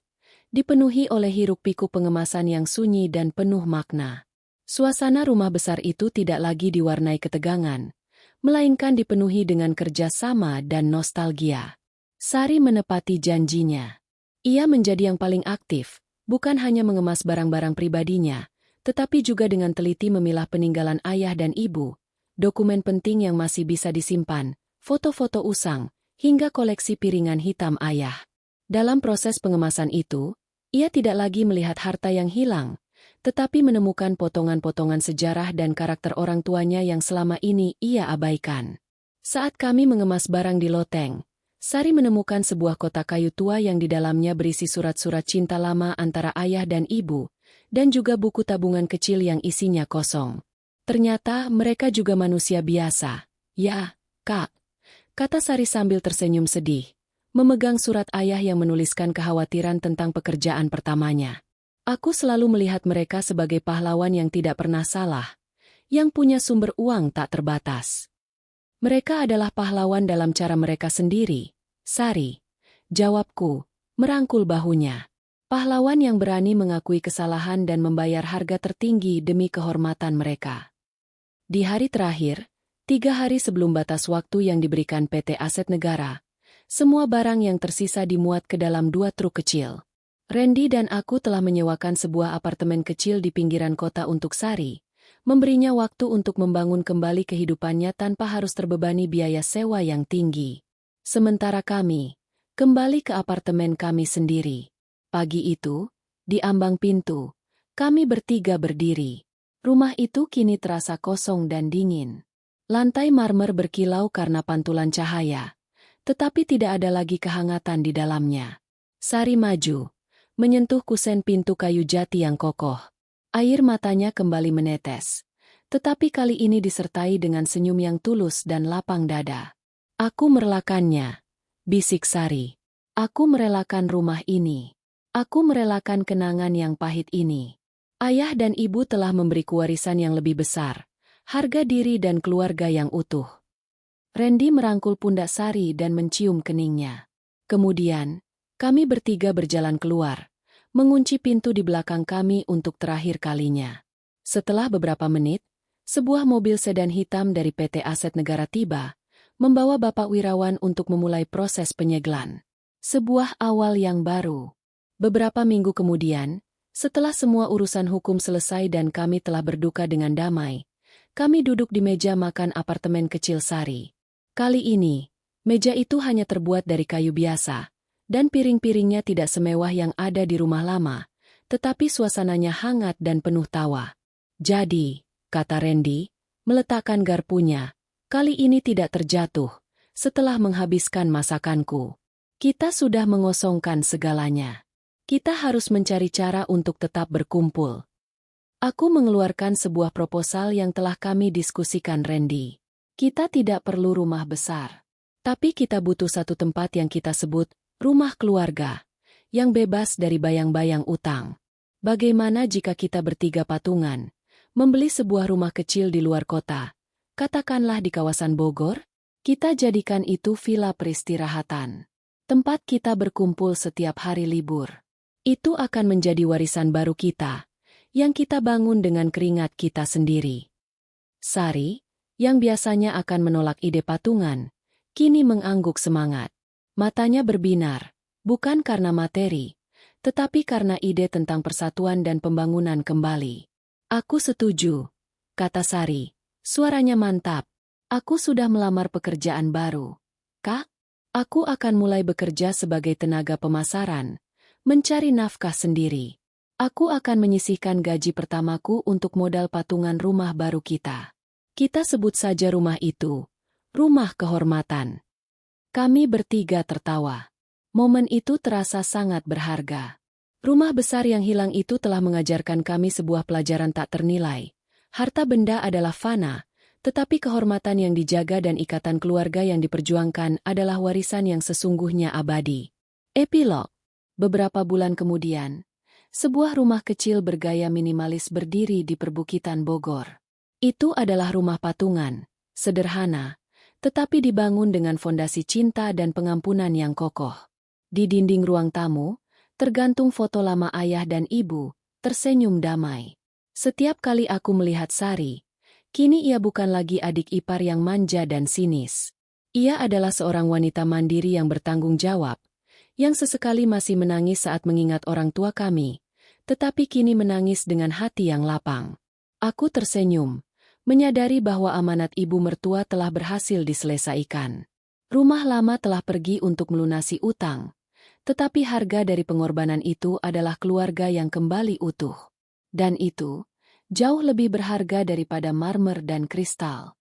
dipenuhi oleh hiruk-pikuk pengemasan yang sunyi dan penuh makna. Suasana rumah besar itu tidak lagi diwarnai ketegangan, melainkan dipenuhi dengan kerjasama dan nostalgia. Sari menepati janjinya. Ia menjadi yang paling aktif, bukan hanya mengemas barang-barang pribadinya, tetapi juga dengan teliti memilah peninggalan ayah dan ibu, dokumen penting yang masih bisa disimpan, foto-foto usang, hingga koleksi piringan hitam ayah. Dalam proses pengemasan itu, ia tidak lagi melihat harta yang hilang, tetapi menemukan potongan-potongan sejarah dan karakter orang tuanya yang selama ini ia abaikan. Saat kami mengemas barang di loteng, Sari menemukan sebuah kotak kayu tua yang di dalamnya berisi surat-surat cinta lama antara ayah dan ibu, dan juga buku tabungan kecil yang isinya kosong. Ternyata mereka juga manusia biasa. Ya, Kak, kata Sari sambil tersenyum sedih, memegang surat ayah yang menuliskan kekhawatiran tentang pekerjaan pertamanya. Aku selalu melihat mereka sebagai pahlawan yang tidak pernah salah, yang punya sumber uang tak terbatas. Mereka adalah pahlawan dalam cara mereka sendiri, Sari. Jawabku, merangkul bahunya. Pahlawan yang berani mengakui kesalahan dan membayar harga tertinggi demi kehormatan mereka. Di hari terakhir, 3 hari sebelum batas waktu yang diberikan PT Aset Negara, semua barang yang tersisa dimuat ke dalam 2 truk kecil. Randy dan aku telah menyewakan sebuah apartemen kecil di pinggiran kota untuk Sari, memberinya waktu untuk membangun kembali kehidupannya tanpa harus terbebani biaya sewa yang tinggi. Sementara kami, kembali ke apartemen kami sendiri. Pagi itu, di ambang pintu, kami bertiga berdiri. Rumah itu kini terasa kosong dan dingin. Lantai marmer berkilau karena pantulan cahaya, tetapi tidak ada lagi kehangatan di dalamnya. Sari maju, menyentuh kusen pintu kayu jati yang kokoh. Air matanya kembali menetes, tetapi kali ini disertai dengan senyum yang tulus dan lapang dada. Aku merelakannya, bisik Sari. Aku merelakan rumah ini. Aku merelakan kenangan yang pahit ini. Ayah dan ibu telah memberiku warisan yang lebih besar, harga diri dan keluarga yang utuh. Randy merangkul pundak Sari dan mencium keningnya. Kemudian, kami bertiga berjalan keluar, mengunci pintu di belakang kami untuk terakhir kalinya. Setelah beberapa menit, sebuah mobil sedan hitam dari PT Aset Negara tiba, membawa Bapak Wirawan untuk memulai proses penyegelan. Sebuah awal yang baru. Beberapa minggu kemudian, setelah semua urusan hukum selesai dan kami telah berduka dengan damai, kami duduk di meja makan apartemen kecil Sari. Kali ini, meja itu hanya terbuat dari kayu biasa, dan piring-piringnya tidak semewah yang ada di rumah lama, tetapi suasananya hangat dan penuh tawa. Jadi, kata Randy, meletakkan garpunya, kali ini tidak terjatuh, setelah menghabiskan masakanku. Kita sudah mengosongkan segalanya. Kita harus mencari cara untuk tetap berkumpul. Aku mengeluarkan sebuah proposal yang telah kami diskusikan Randy. Kita tidak perlu rumah besar. Tapi kita butuh satu tempat yang kita sebut rumah keluarga, yang bebas dari bayang-bayang utang. Bagaimana jika kita bertiga patungan, membeli sebuah rumah kecil di luar kota, katakanlah di kawasan Bogor? Kita jadikan itu villa peristirahatan. Tempat kita berkumpul setiap hari libur. Itu akan menjadi warisan baru kita, yang kita bangun dengan keringat kita sendiri. Sari, yang biasanya akan menolak ide patungan, kini mengangguk semangat. Matanya berbinar, bukan karena materi, tetapi karena ide tentang persatuan dan pembangunan kembali. Aku setuju, kata Sari, suaranya mantap. Aku sudah melamar pekerjaan baru. Kak, aku akan mulai bekerja sebagai tenaga pemasaran, mencari nafkah sendiri. Aku akan menyisihkan gaji pertamaku untuk modal patungan rumah baru kita. Kita sebut saja rumah itu rumah kehormatan. Kami bertiga tertawa. Momen itu terasa sangat berharga. Rumah besar yang hilang itu telah mengajarkan kami sebuah pelajaran tak ternilai. Harta benda adalah fana, tetapi kehormatan yang dijaga dan ikatan keluarga yang diperjuangkan adalah warisan yang sesungguhnya abadi. Epilog. Beberapa bulan kemudian, sebuah rumah kecil bergaya minimalis berdiri di perbukitan Bogor. Itu adalah rumah patungan, sederhana, tetapi dibangun dengan fondasi cinta dan pengampunan yang kokoh. Di dinding ruang tamu, tergantung foto lama ayah dan ibu, tersenyum damai. Setiap kali aku melihat Sari, kini ia bukan lagi adik ipar yang manja dan sinis. Ia adalah seorang wanita mandiri yang bertanggung jawab, yang sesekali masih menangis saat mengingat orang tua kami, tetapi kini menangis dengan hati yang lapang. Aku tersenyum, menyadari bahwa amanat ibu mertua telah berhasil diselesaikan. Rumah lama telah pergi untuk melunasi utang, tetapi harga dari pengorbanan itu adalah keluarga yang kembali utuh. Dan itu jauh lebih berharga daripada marmer dan kristal.